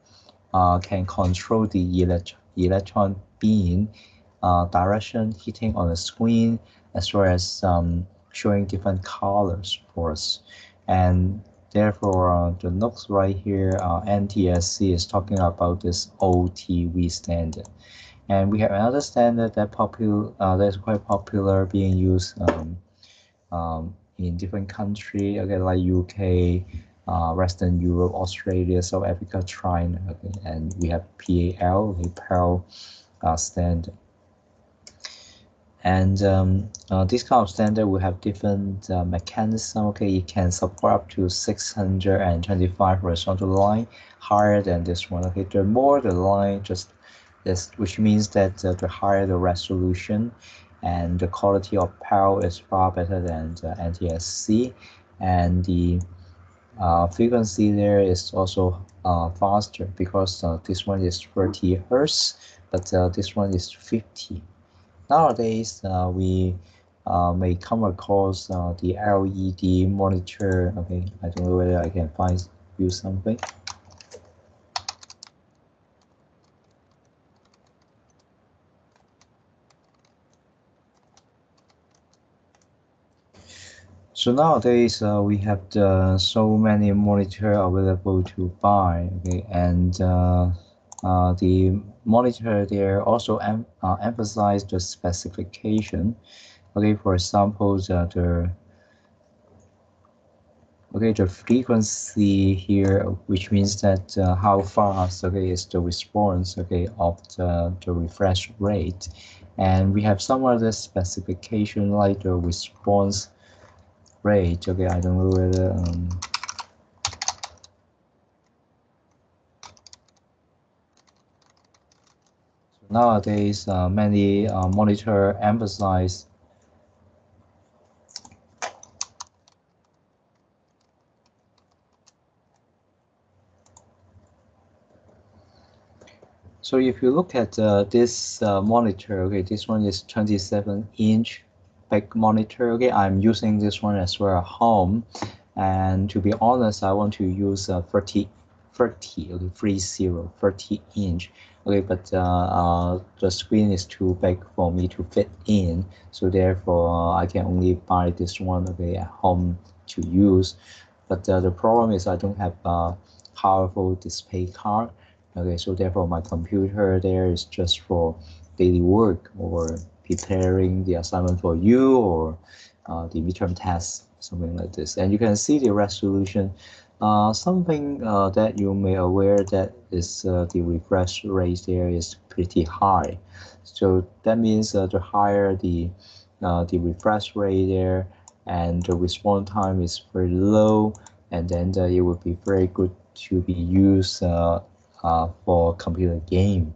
can control the electron beam direction hitting on the screen, as well as showing different colors for us. And therefore, the notes right here, NTSC is talking about this OTV standard. And we have another standard that that's quite popular, being used in different countries, okay, like UK, Western Europe, Australia, South Africa, China, okay, and we have PAL, the PAL standard. And this kind of standard will have different mechanism. Okay, it can support up to 625 horizontal line, higher than this one. Okay, the more the line, just this, which means that the higher the resolution, and the quality of power is far better than the NTSC, and the frequency there is also faster, because this one is 30 hertz, but this one is 50. Nowadays, we may come across the LED monitor. Okay, I don't know whether I can find you something. So nowadays, we have so many monitor available to buy. Okay, and the monitor there also emphasize the specification. Okay, for example, the frequency here, which means that how fast, okay, is the response, okay, of the refresh rate. And we have some other specification like the response rate. Okay, I don't know whether nowadays many monitor emphasize So if you look at this monitor, okay, this one is 27-inch big monitor. Okay, I'm using this one as well at home, and to be honest, I want to use 30, okay, 30 inch. Okay, but the screen is too big for me to fit in, so therefore I can only buy this one, okay, at home to use. But the problem is I don't have a powerful display card. Okay, so therefore my computer there is just for daily work or preparing the assignment for you, or the midterm test, something like this. And you can see the resolution. Something that you may aware that is the refresh rate there is pretty high. So that means the higher the refresh rate there, and the response time is very low, and then it would be very good to be used for computer game.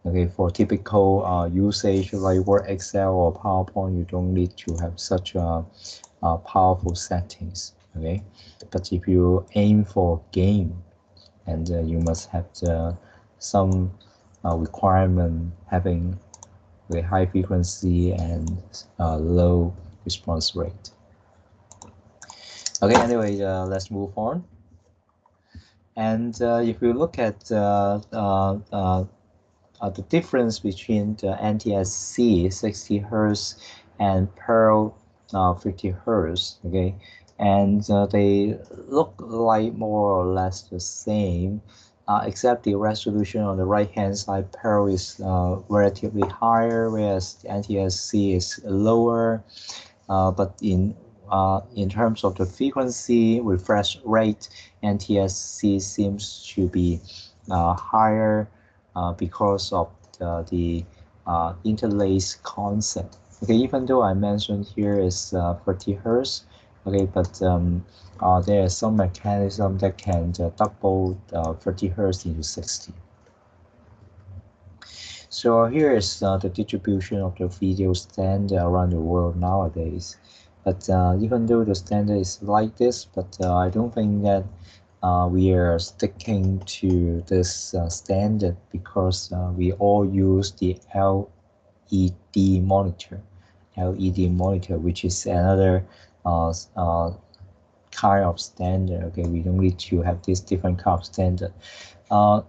Okay, for typical usage like Word, Excel, or PowerPoint, you don't need to have such powerful settings. Okay, but if you aim for game, and you must have some requirement having a high frequency and low response rate. Okay, anyway, let's move on. And if you look at the difference between the NTSC 60 Hertz and Pearl 50 Hertz, okay, and they look like more or less the same, except the resolution on the right hand side, Pearl is relatively higher, whereas the NTSC is lower. But in terms of the frequency, refresh rate, NTSC seems to be higher because of the interlace concept. Okay, even though I mentioned here is 30 Hertz, okay, but there is some mechanism that can double 30 Hertz into 60. So here is the distribution of the video standard around the world nowadays. But even though the standard is like this, but I don't think that we are sticking to this standard because we all use the LED monitor, which is another kind of standard. Okay, we don't need to have this different kind of standard.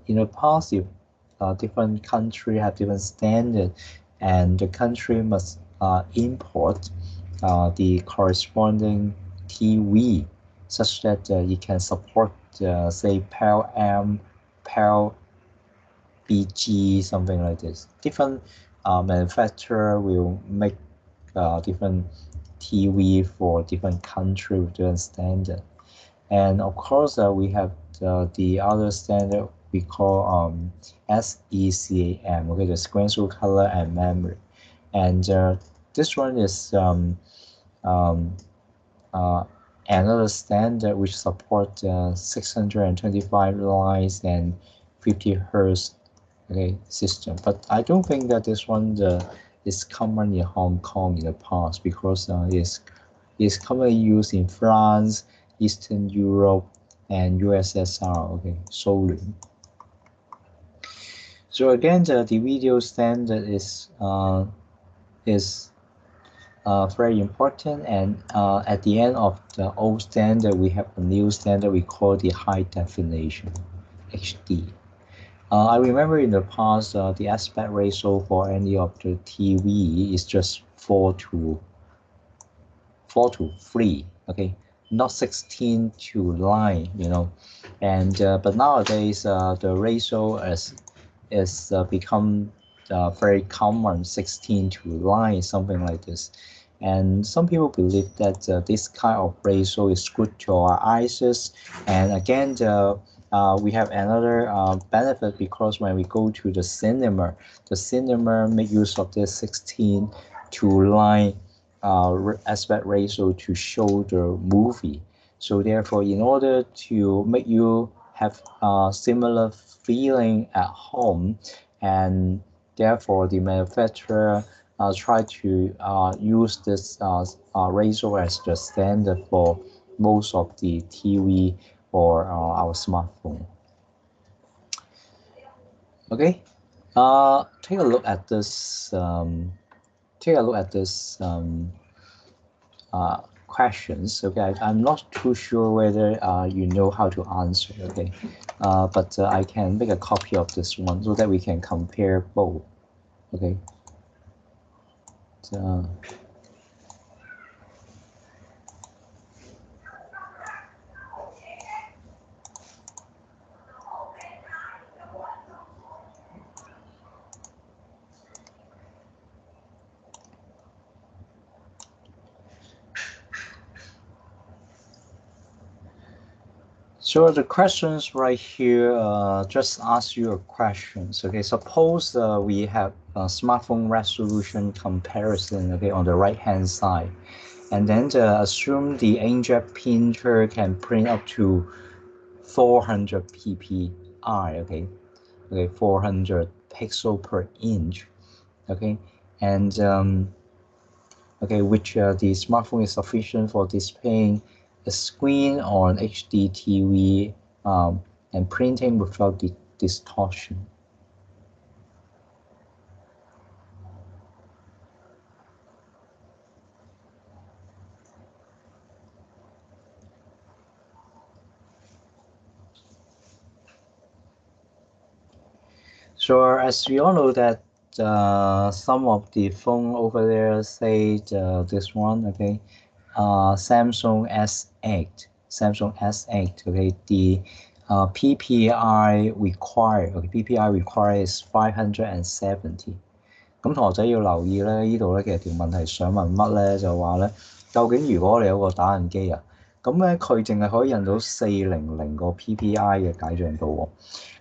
In the past, if different country have different standard, and the country must import the corresponding TV such that it can support, say, PAL-M, PAL-BG, something like this. Different manufacturer will make different TV for different country with different standard. And of course, we have the other standard we call SECAM, okay, the sequential color and memory. And this one is another standard which supports 625 lines and 50 hertz, okay, system. But I don't think that this one is common in Hong Kong in the past, because it's commonly used in France, Eastern Europe, and USSR, okay, solely. So again, the video standard is very important, and at the end of the old standard, we have a new standard we call the high definition, HD. I remember in the past, the aspect ratio for any of the TV is just 4 to 3, okay, not 16 to 9, you know. And but nowadays the ratio is become very common, 16 to 9, something like this. And some people believe that this kind of ratio is good to our eyes. And again, we have another benefit, because when we go to the cinema make use of this 16 to 9 aspect ratio to show the movie. So therefore, in order to make you have a similar feeling at home, and therefore the manufacturer try to use this ratio as the standard for most of the TV or our smartphone. Okay, take a look at this. Questions. Okay, I'm not too sure whether you know how to answer. Okay, but I can make a copy of this one so that we can compare both. Okay. So the questions right here just ask you a questions. Okay, suppose we have a smartphone resolution comparison, okay, on the right hand side, and then assume the inkjet printer can print up to 400 ppi, okay, 400 pixel per inch, okay, and okay, which the smartphone is sufficient for displaying a screen on HD TV and printing without distortion. So as we all know that some of the phone over there, say this one, okay, Samsung S8, okay, the PPI required, okay, PPI required is 570。咁同學仔要留意咧，呢度咧其實條問題想問乜咧？就話咧，究竟如果你有個打印機啊，咁咧佢淨係可以印到400個 PPI 嘅解像度喎。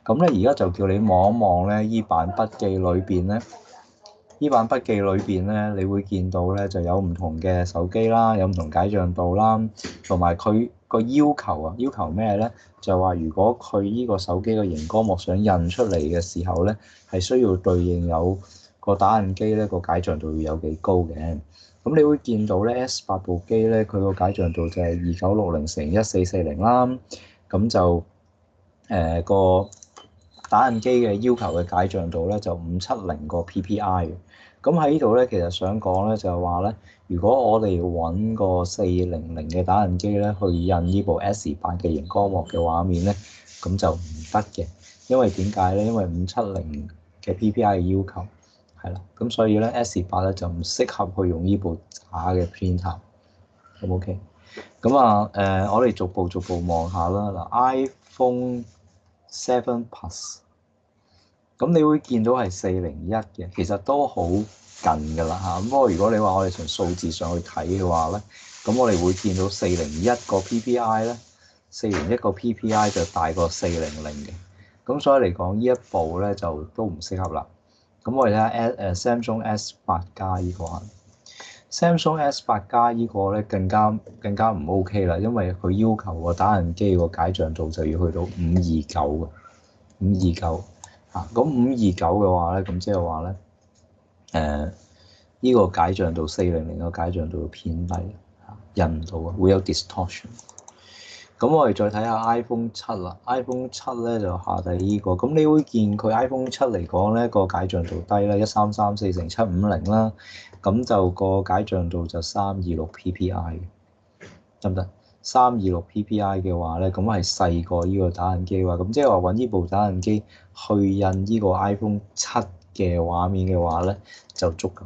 咁咧而家就叫你望一望咧，依版筆記裏邊咧，你會見到咧就有唔同嘅手機啦，有唔同解像度啦，同埋佢個要求咩咧？就話如果佢依個手機嘅熒光幕想印出嚟嘅時候咧，係需要對應有個打印機咧個解像度要有幾高嘅。咁你會見到咧 S8 部機咧，佢個解像度就係2960乘1440啦。咁就個打印機嘅要求嘅解像度咧就570個 PPI 嘅。咁喺呢度咧，其實想講咧就係話咧，如果我哋揾個400嘅打印機咧去印呢部 S8嘅熒光幕嘅畫面咧，咁就唔得嘅。因為點解咧？因為570嘅 PPI 嘅要求係啦，咁所以咧 S8咧就唔適合去用呢部渣嘅 printer。咁 OK。咁我哋逐步望下啦。嗱 ，iPhone 7 Plus。咁你會見到係401嘅，其實都好近㗎啦嚇。不過如果你話我哋從數字上去睇嘅話咧，咁我哋會見到401個 PPI 咧，401個 PPI 就大過400嘅。咁所以嚟講，呢一部咧就都唔適合啦。咁我哋睇下Samsung S8 加呢個啊，Samsung S8 加呢個咧更加唔 OK 啦，因為佢要求個打印機個解像度就要去到529嘅，529。咁529嘅話咧，咁即係話咧，呢個解像度400個解像度偏低，印唔到啊，會有 distortion。咁我哋再睇下 iPhone 7啦，iPhone 7咧就下底呢個，咁你會見佢 iPhone 7嚟講咧個解像度低啦，1334×750啦，咁就個解像度就326 PPI 得唔得？326 PPI 嘅話咧，咁係細過呢個打印機話，咁即係話揾呢部打印機去印呢個 iPhone 7嘅畫面嘅話咧，就足夠，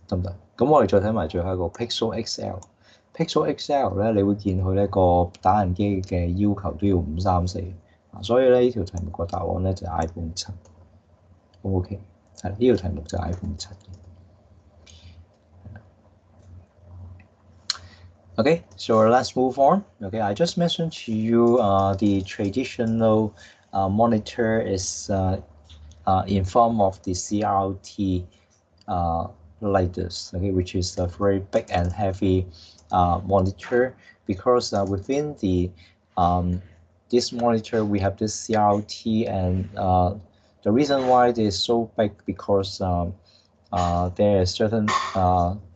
得唔得？咁我哋再睇埋最後一個 Pixel XL。Pixel XL 咧，你會見佢咧個打印機嘅要求都要534，所以咧呢條題目個答案咧就係 iPhone 7。OK， 係呢條題目就係 iPhone 7。Okay, so let's move on. Okay, I just mentioned to you the traditional monitor is in form of the CRT like this, okay, which is a very big and heavy monitor because within the this monitor we have this CRT, and the reason why it is so big because there is certain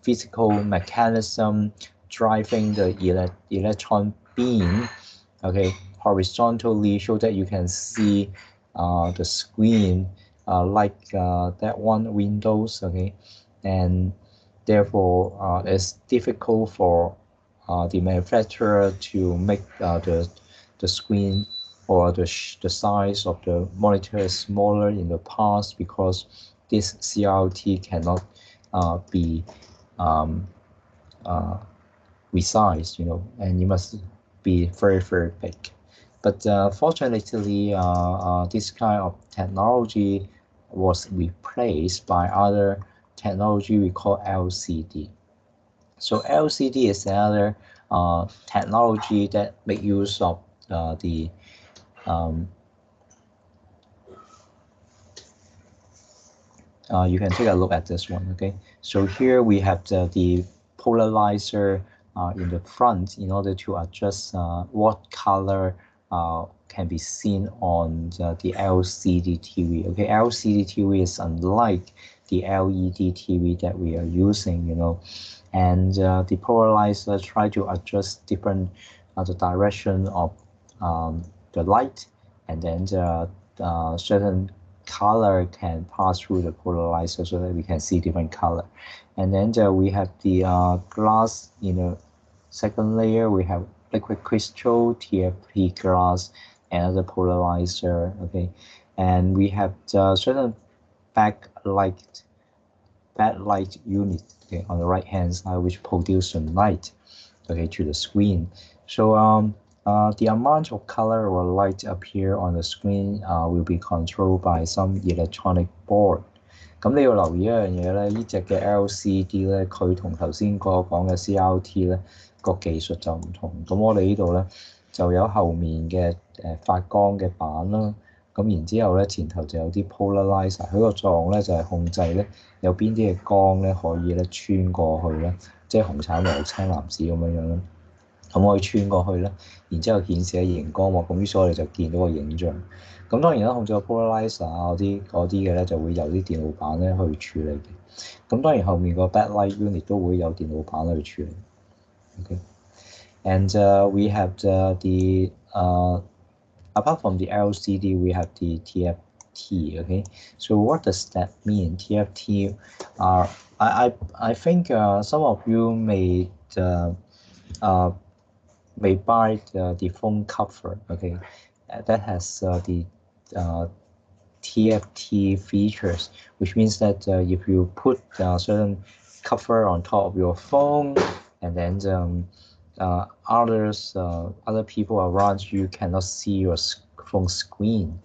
physical mechanism driving the electron beam, okay, horizontally so that you can see the screen like that one Windows, okay, and therefore it's difficult for the manufacturer to make the screen or the size of the monitor smaller in the past because this CRT cannot be resized, and it must be very, very big. But fortunately, this kind of technology was replaced by other technology we call LCD. So LCD is another technology that make use of the you can take a look at this one, okay? So here we have the polarizer in the front in order to adjust what color can be seen on the LCD TV. Okay, LCD TV is unlike the LED TV that we are using, and the polarizer try to adjust different the direction of the light, and then certain color can pass through the polarizer so that we can see different color. And then we have the glass in the second layer. We have liquid crystal, TFT glass, and the polarizer. Okay, and we have certain backlight unit, okay, on the right hand side, which produce some light, okay, to the screen. So the amount of color or light appear on the screen will be controlled by some electronic board. 咁你要留意一樣嘢咧，呢隻嘅 LCD 咧，佢同頭先講嘅 CRT 咧個技術就唔同。咁我哋呢度咧就有後面嘅發光嘅板啦，咁然之後咧前頭就有啲 polarizer，佢個作用咧就係控制咧有邊啲嘅光咧可以咧穿過去咧，即係紅橙黃綠青藍紫咁樣樣啦。咁我可以穿過去咧，然之後顯示喺熒光幕，咁於是我哋就見到個影像。咁當然啦，控制個 polarizer 嗰啲嘅咧就會由啲電路板咧去處理嘅。咁當然後面個 backlight unit 都會有電路板去處理。Okay. And we have the apart from the LCD, we have the TFT. Okay, so what does that mean? TFT are I think some of you may buy the phone cover. Okay, that has the TFT features, which means that if you put certain cover on top of your phone, and then other people around you cannot see your phone screen.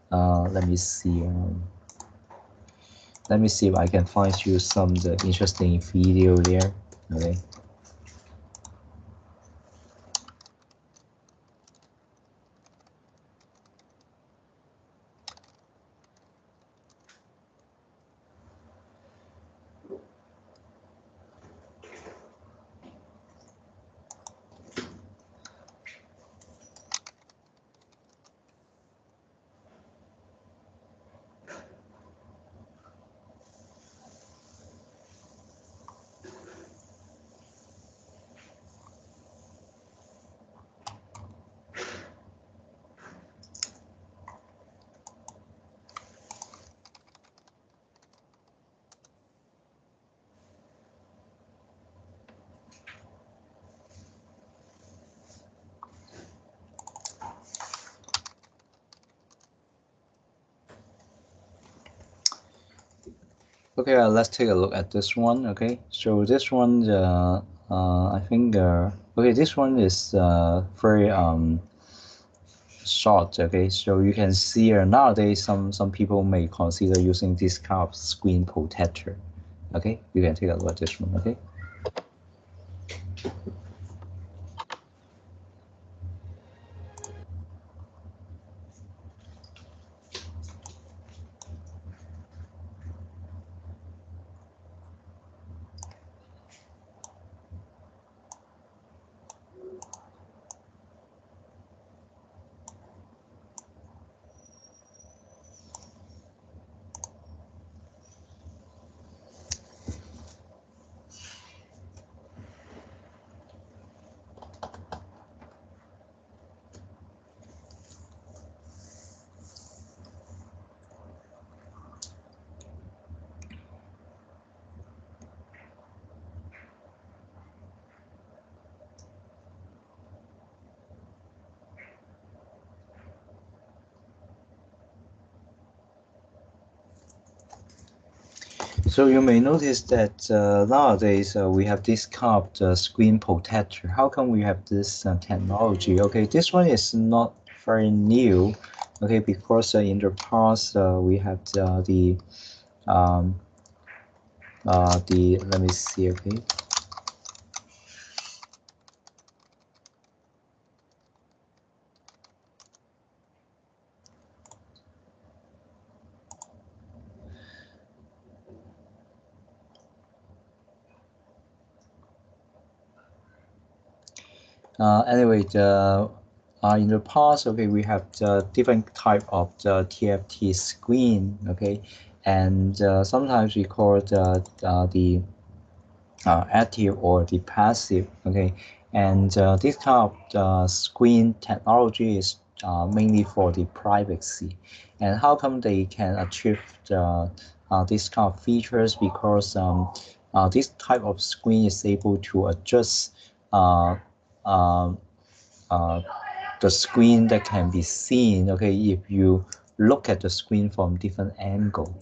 Let me see. Let me see if I can find you some interesting video there. Okay. Okay, let's take a look at this one. Okay, so this one, I think, okay, this one is very short. Okay, so you can see nowadays some people may consider using this kind of screen protector. Okay, you can take a look at this one. Okay. So you may notice that nowadays we have this kind of screen protector. How come we have this technology? Okay, this one is not very new. Okay, because in the past we have the let me see. Okay. Anyway, in the past, okay, we have the different type of the TFT screen. Okay, and sometimes we call the active or the passive. Okay, and this kind of screen technology is mainly for the privacy. And how come they can achieve this kind of features? Because this type of screen is able to adjust uh, uh, uh, the screen that can be seen. Okay, if you look at the screen from different angle.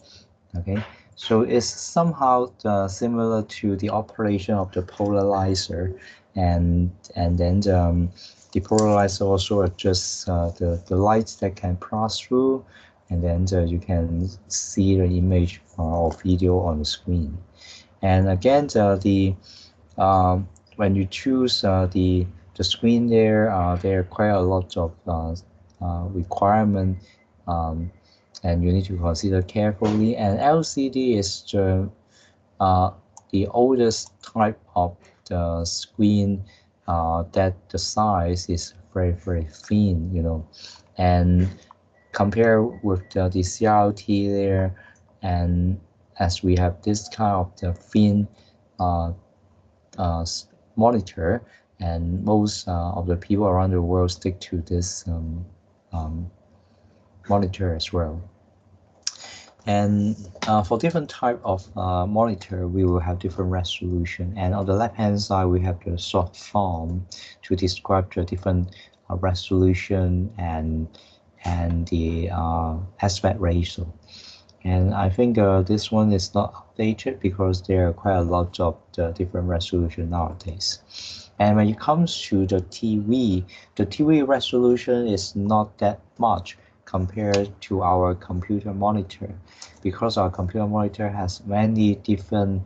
Okay, so it's somehow similar to the operation of the polarizer, and then the polarizer also adjusts the lights that can pass through, and then you can see the image or video on the screen. And again, when you choose the screen there are quite a lot of requirement, and you need to consider carefully. And LCD is the oldest type of the screen that the size is very thin, and compare with the CRT there, and as we have this kind of the thin uh, monitor, and most of the people around the world stick to this monitor as well. And for different type of monitor, we will have different resolution. And on the left-hand side, we have the short form to describe the different resolution and the aspect ratio. And I think this one is not updated because there are quite a lot of the different resolution nowadays. And when it comes to the TV resolution is not that much compared to our computer monitor, because our computer monitor has many different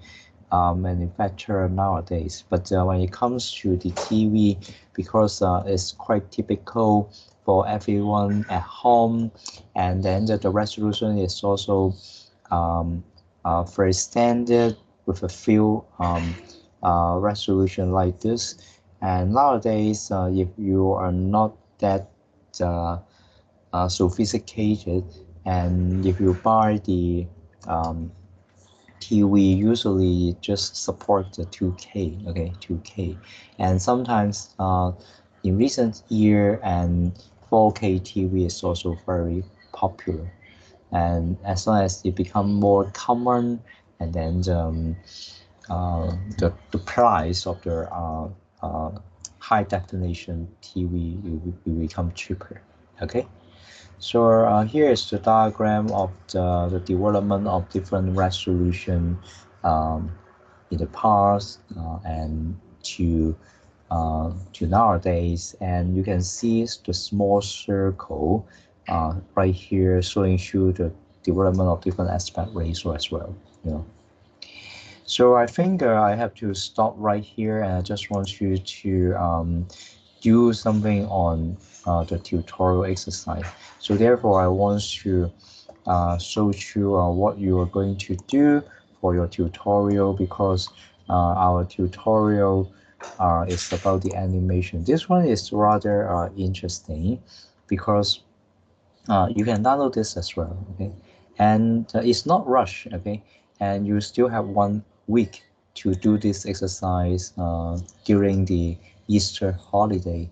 manufacturer nowadays. But when it comes to the TV, because it's quite typical for everyone at home, and then the resolution is also very standard with a few resolution like this. And nowadays, if you are not that sophisticated, and if you buy the TV, usually just support the 2K, okay, 2K, and sometimes in recent year and 4K TV is also very popular, and as long as it become more common, and then the price of the high definition TV will become cheaper, okay. So here is the diagram of the development of different resolution in the past and to nowadays, and you can see the small circle right here showing you the development of different aspect ratio as well. So I think I have to stop right here, and I just want you to do something on the tutorial exercise. So therefore, I want to show you what you are going to do for your tutorial, because our tutorial is about the animation. This one is rather interesting because you can download this as well, okay? And it's not rush, okay? And you still have 1 week to do this exercise during the Easter holiday.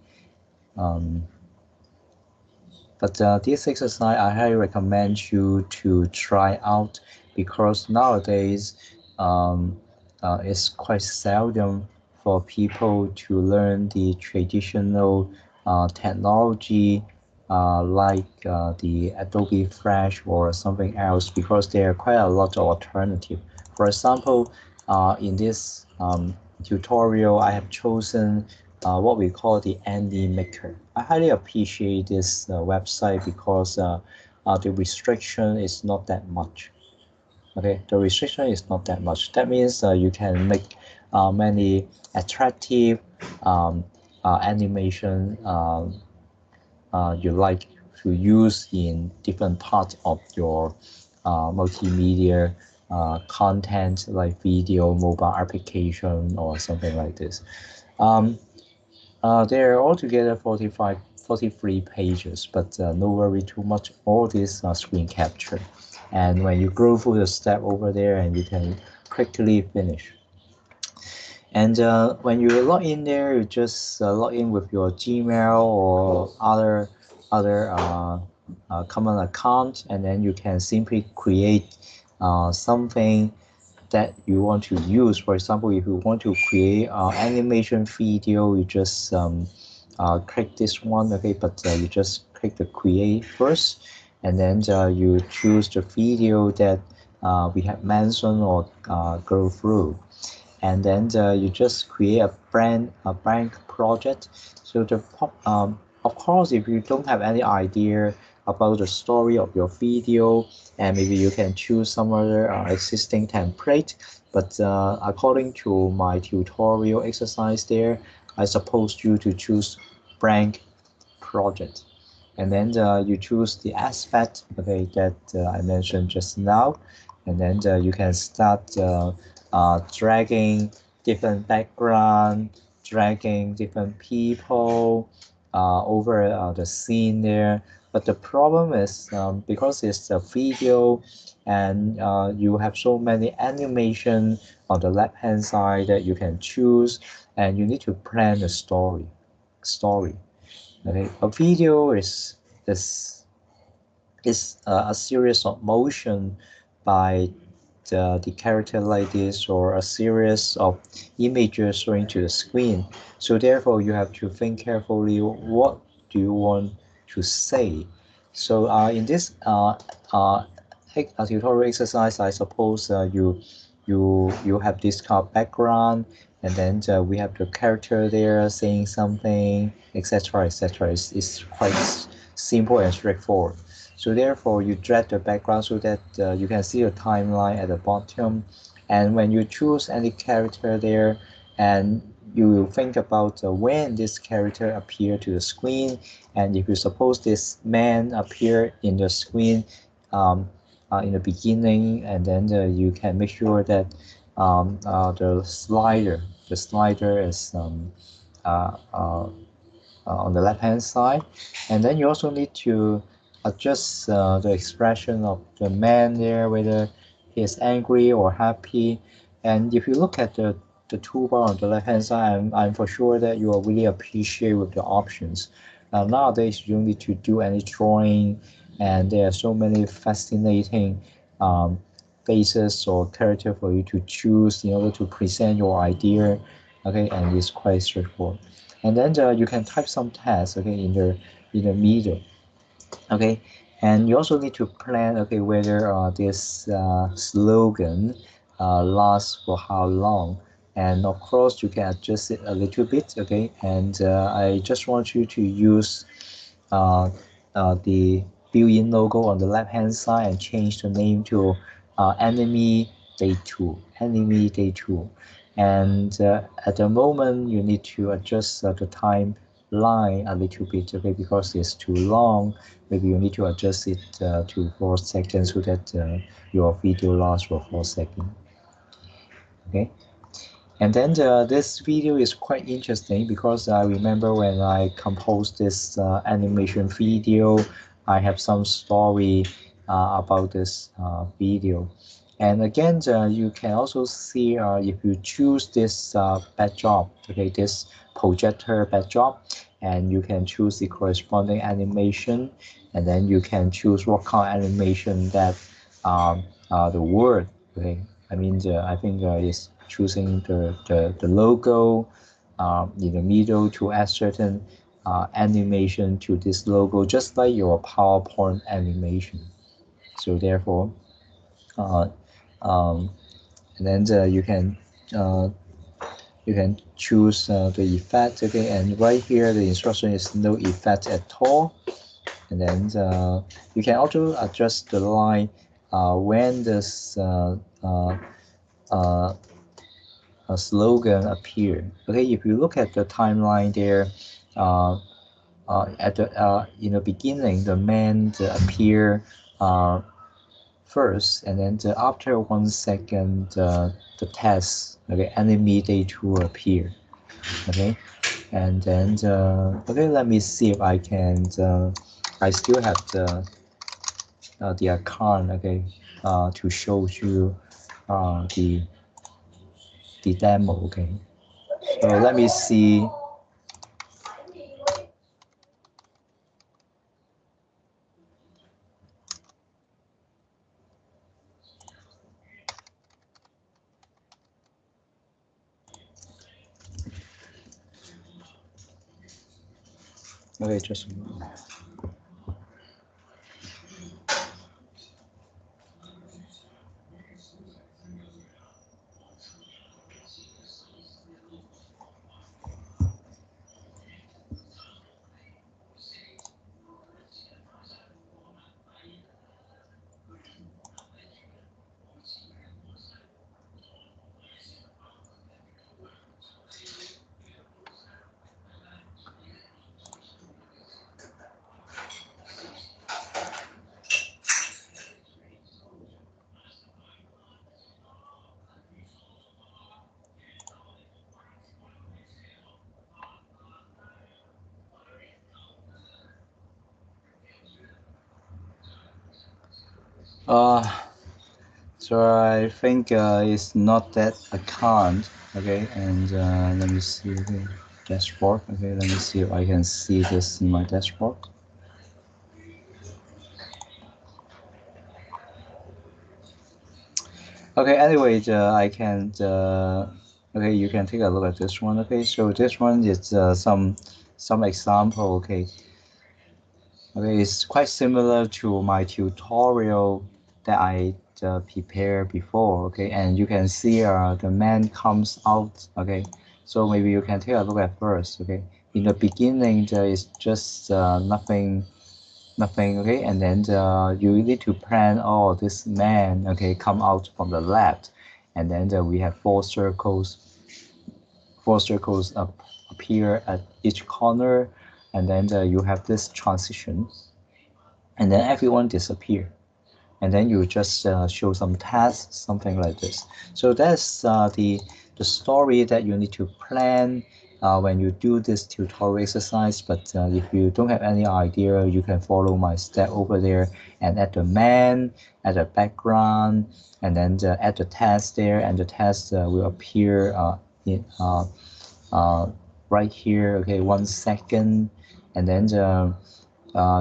But this exercise, I highly recommend you to try out, because nowadays it's quite seldom for people to learn the traditional technology like the Adobe Flash or something else, because there are quite a lot of alternative. For example, in this tutorial, I have chosen what we call the Andy Maker. I highly appreciate this website because the restriction is not that much. Okay, the restriction is not that much. That means you can make many attractive animation you like to use in different parts of your multimedia content, like video, mobile application, or something like this. There are altogether 43 pages, but no worry too much. All this screen capture, and when you go through the step over there, and you can quickly finish. And when you log in there, you just log in with your Gmail or other common account, and then you can simply create something that you want to use. For example, if you want to create animation video, you just click this one, okay, but you just click the create first, and then you choose the video that we have mentioned or go through, and then you just create a blank project. So of course, if you don't have any idea about the story of your video, and maybe you can choose some other existing template, but according to my tutorial exercise there, I suppose you to choose blank project, and then you choose the aspect, okay, that I mentioned just now, and then you can start dragging different background, dragging different people over the scene there. But the problem is because it's a video and you have so many animation on the left hand side that you can choose, and you need to plan the story. Okay, a video is a series of motion by the character like this, or a series of images showing to the screen. So therefore you have to think carefully what do you want to say. So in this tutorial exercise, I suppose you have this kind of background, and then we have the character there saying something, etc., etc. It's quite simple and straightforward. So therefore, you drag the background so that you can see a timeline at the bottom. And when you choose any character there, and you will think about when this character appear to the screen, and if you suppose this man appear in the screen in the beginning, and then you can make sure that the slider is on the left hand side. And then you also need to adjust the expression of the man there, whether he's angry or happy. And if you look at the toolbar on the left hand side, I'm for sure that you will really appreciate with the options. Nowadays you don't need to do any drawing, and there are so many fascinating um, faces or character for you to choose in order to present your idea. Okay, and it's quite straightforward. And then you can type some text, okay, in the middle. Okay, and you also need to plan, okay, whether this slogan lasts for how long. And of course you can adjust it a little bit. Okay, and I just want you to use uh, the built-in logo on the left hand side and change the name to enemy day 2, enemy day 2. And at the moment you need to adjust the timeline a little bit, okay, because it's too long. Maybe you need to adjust it to 4 seconds so that your video lasts for 4 seconds. Okay, and then this video is quite interesting because I remember when I composed this animation video, I have some story about this video. And again, you can also see if you choose this backdrop, okay, this projector backdrop, and you can choose the corresponding animation, and then you can choose what kind of animation that the word, okay, I mean, I think is choosing the logo in the middle to add certain animation to this logo, just like your PowerPoint animation. So therefore, uh, um, and then uh, you can choose the effect. Okay, and right here the instruction is no effect at all. And then you can also adjust the line when this a slogan appear. Okay, if you look at the timeline there, uh, at the in the beginning, the man appear uh, first, and then after 1 second, the test, okay, enemy day 2 appear. Okay, and then okay, let me see if I can. I still have the account, okay, to show you the demo. Okay, so let me see. Okay, just a moment. So I think it's not that account. Okay, and let me see. Okay, dashboard. Okay, let me see if I can see this in my dashboard. Okay, anyway, I can, okay, you can take a look at this one. Okay, so this one is some example. Okay, okay, it's quite similar to my tutorial that I prepared before. Okay, and you can see the man comes out. Okay, so maybe you can take a look at first. Okay, in the beginning there is just nothing. Okay, and then you need to plan, oh, this man, okay, come out from the left, and then we have four circles appear at each corner, and then you have this transition, and then everyone disappear, and then you just show some tasks, something like this. So that's the story that you need to plan when you do this tutorial exercise. But if you don't have any idea, you can follow my step over there and add the man, add the background, and then add the test there, and the test will appear uh, right here. Okay, 1 second, and then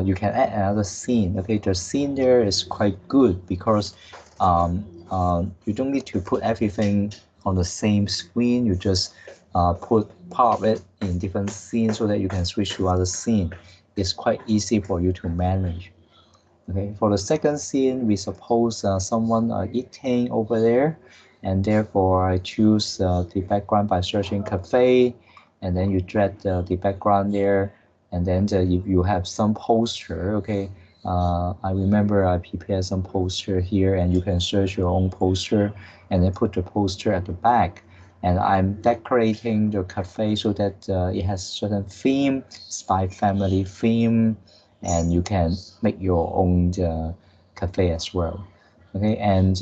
you can add another scene. Okay, the scene there is quite good because you don't need to put everything on the same screen. You just put part of it in different scenes so that you can switch to other scene. It's quite easy for you to manage. Okay, for the second scene, we suppose someone eating over there, and therefore I choose the background by searching cafe, and then you drag the background there, and then if you have some poster, okay, I remember I prepared some poster here, and you can search your own poster, and then put the poster at the back. And I'm decorating the cafe so that it has certain theme, spy family theme, and you can make your own cafe as well. Okay, and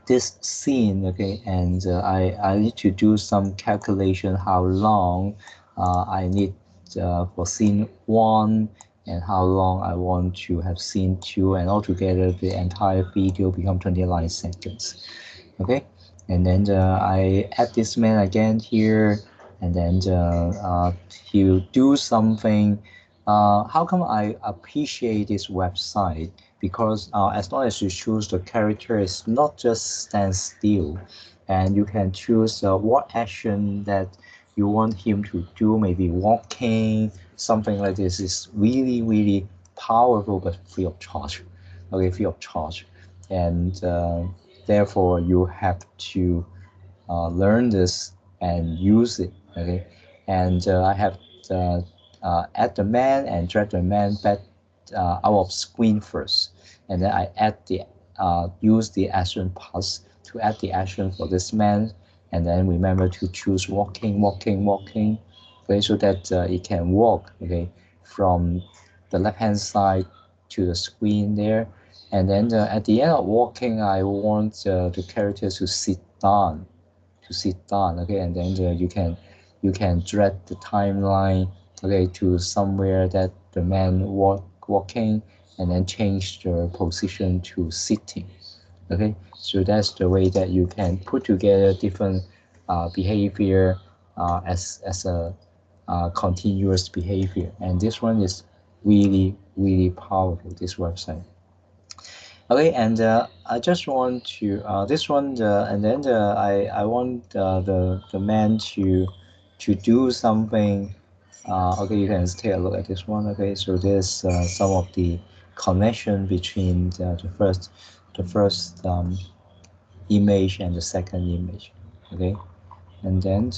this scene, okay, and I need to do some calculation how long I need for scene one, and how long I want to have scene two, and altogether the entire video become 29 seconds. Okay, and then I add this man again here, and then he'll do something. How come I appreciate this website? Because as long as you choose the character, it's not just stand still, and you can choose what action that you want him to do, maybe walking, something like this. Is really powerful, but free of charge. Okay, free of charge, and therefore you have to learn this and use it. Okay, and I have add the man and drag the man back out of screen first, and then I add the use the action pass to add the action for this man, and then remember to choose walking, okay, so that it can walk, okay, from the left hand side to the screen there, and then at the end of walking, I want the character to sit down, okay, and then you can drag the timeline, okay, to somewhere that the man walking, and then change the position to sitting. Okay, so that's the way that you can put together different behavior as a continuous behavior, and this one is really powerful, this website. Okay, and I just want to this one, and then I want the man to do something. Okay, you can take a look at this one. Okay, so there's some of the connection between the first image and the second image. Okay, and then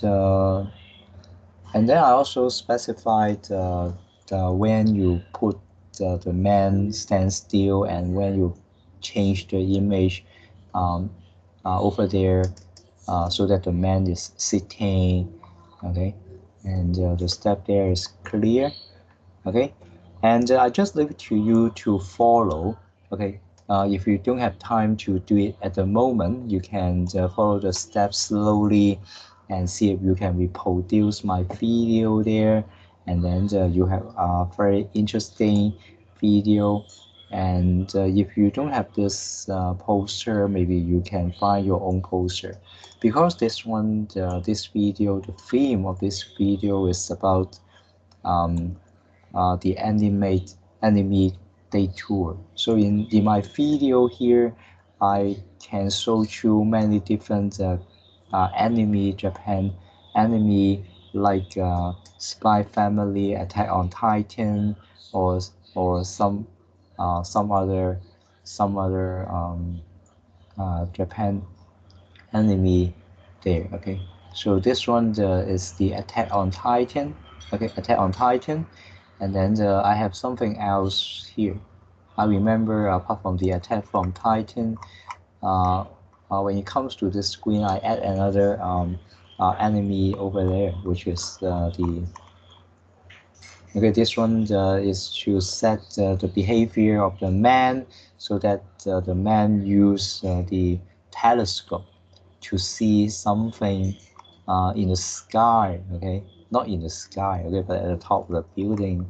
I also specified when you put the man stand still, and when you change the image um, over there, so that the man is sitting. Okay, and the step there is clear. Okay, and I just leave it to you to follow. Okay, if you don't have time to do it at the moment, you can follow the steps slowly and see if you can reproduce my video there, and then you have a very interesting video, And if you don't have this poster, maybe you can find your own poster, because this one, this video, the theme of this video is about the enemy day tour. So in my video here, I can show you many different Japan anime, like Spy Family, Attack on Titan, or some other Japan anime there. Okay, so this one is the Attack on Titan. Okay, Attack on Titan, and then I have something else here. I remember, apart from the Attack from Titan, when it comes to this screen, I add another enemy over there, which is the. Okay, this one is to set the behavior of the man, so that the man use the telescope to see something in the sky. Okay, not in the sky. Okay, but at the top of the building.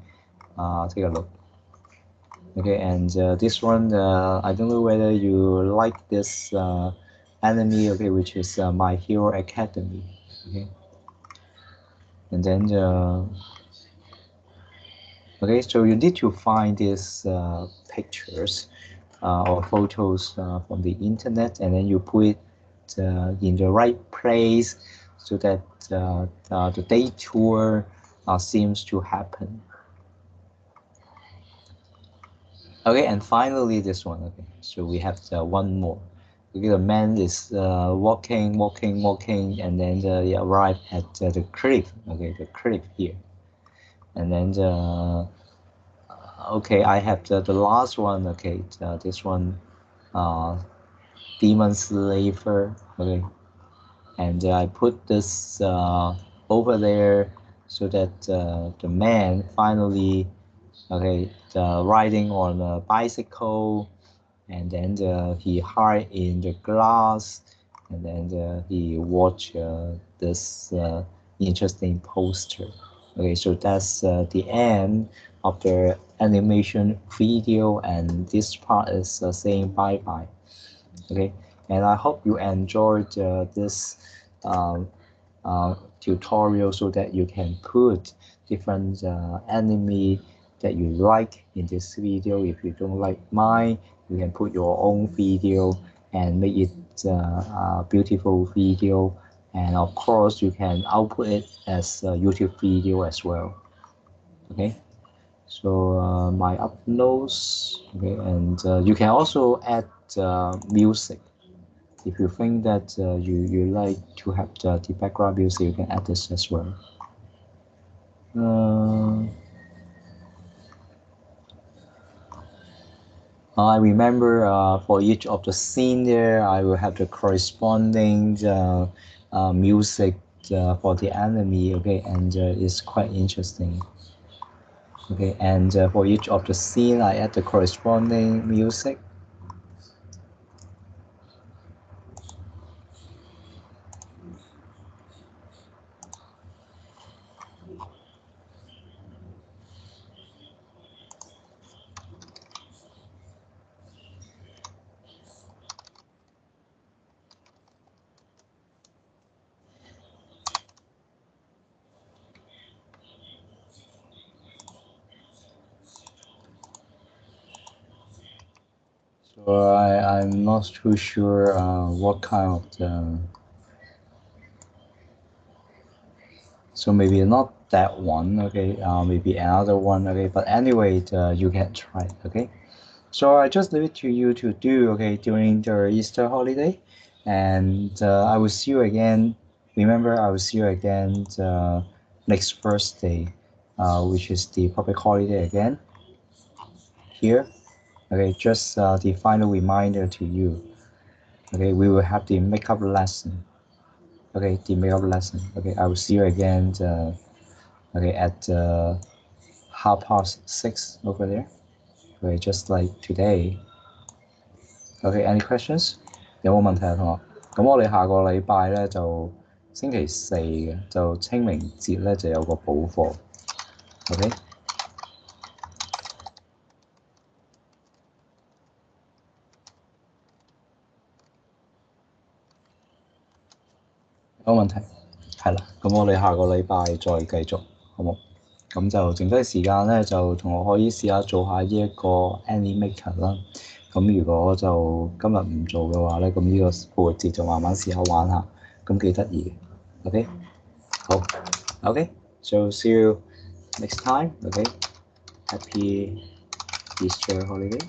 Take a look. Okay, and this one, I don't know whether you like this anime, okay, which is My Hero Academy. Okay, and then okay, so you need to find these pictures or photos from the internet, and then you put it in the right place, so that the day tour seems to happen. Okay, and finally this one. Okay, so we have one more. Okay, the man is walking, and then he arrived at the cliff. Okay, the cliff here, and then okay, I have the last one. Okay, this one, Demon Slayer. Okay, and I put this over there, so that the man finally, okay, riding on a bicycle, and then he hide in the glass, and then he watch this interesting poster. Okay, so that's the end of the animation video, and this part is saying bye bye. Okay, and I hope you enjoyed this tutorial, so that you can put different anime that you like in this video. If you don't like mine, you can put your own video and make it a beautiful video, and of course you can output it as a YouTube video as well. Okay, so my uploads. Okay, and you can also add music. If you think that you like to have the background music, you can add this as well. I remember for each of the scene there, I will have the corresponding music for the enemy. Okay, and it's quite interesting. Okay, and for each of the scene, I add the corresponding music. So I'm not too sure what kind of so maybe not that one. Okay, maybe another one. Okay, but anyway, you can try. Okay, so I just leave it to you to do. Okay, during the Easter holiday, and I will see you again. Remember, I will see you again next Thursday, which is the public holiday again here. Okay, just the final reminder to you. Okay, we will have the makeup lesson. Okay, the makeup lesson. Okay, I will see you again. Okay, at 6:30 over there. Okay, just like today. Okay, any questions？有冇問題啊，同學？咁我哋下個禮拜咧就星期四嘅，就清明節咧就有個補課。OK。冇問題，係啦。咁我哋下個禮拜再繼續，好冇？咁就剩低時間咧，就同學可以試下做下呢一個 Animaker 啦。咁如果就今日唔做嘅話咧，咁呢個復活節就慢慢試下玩下，咁幾得意嘅。OK，好。OK，so see you next time. OK，happy Easter holiday.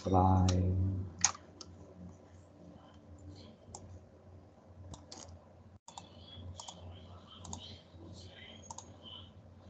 拜拜。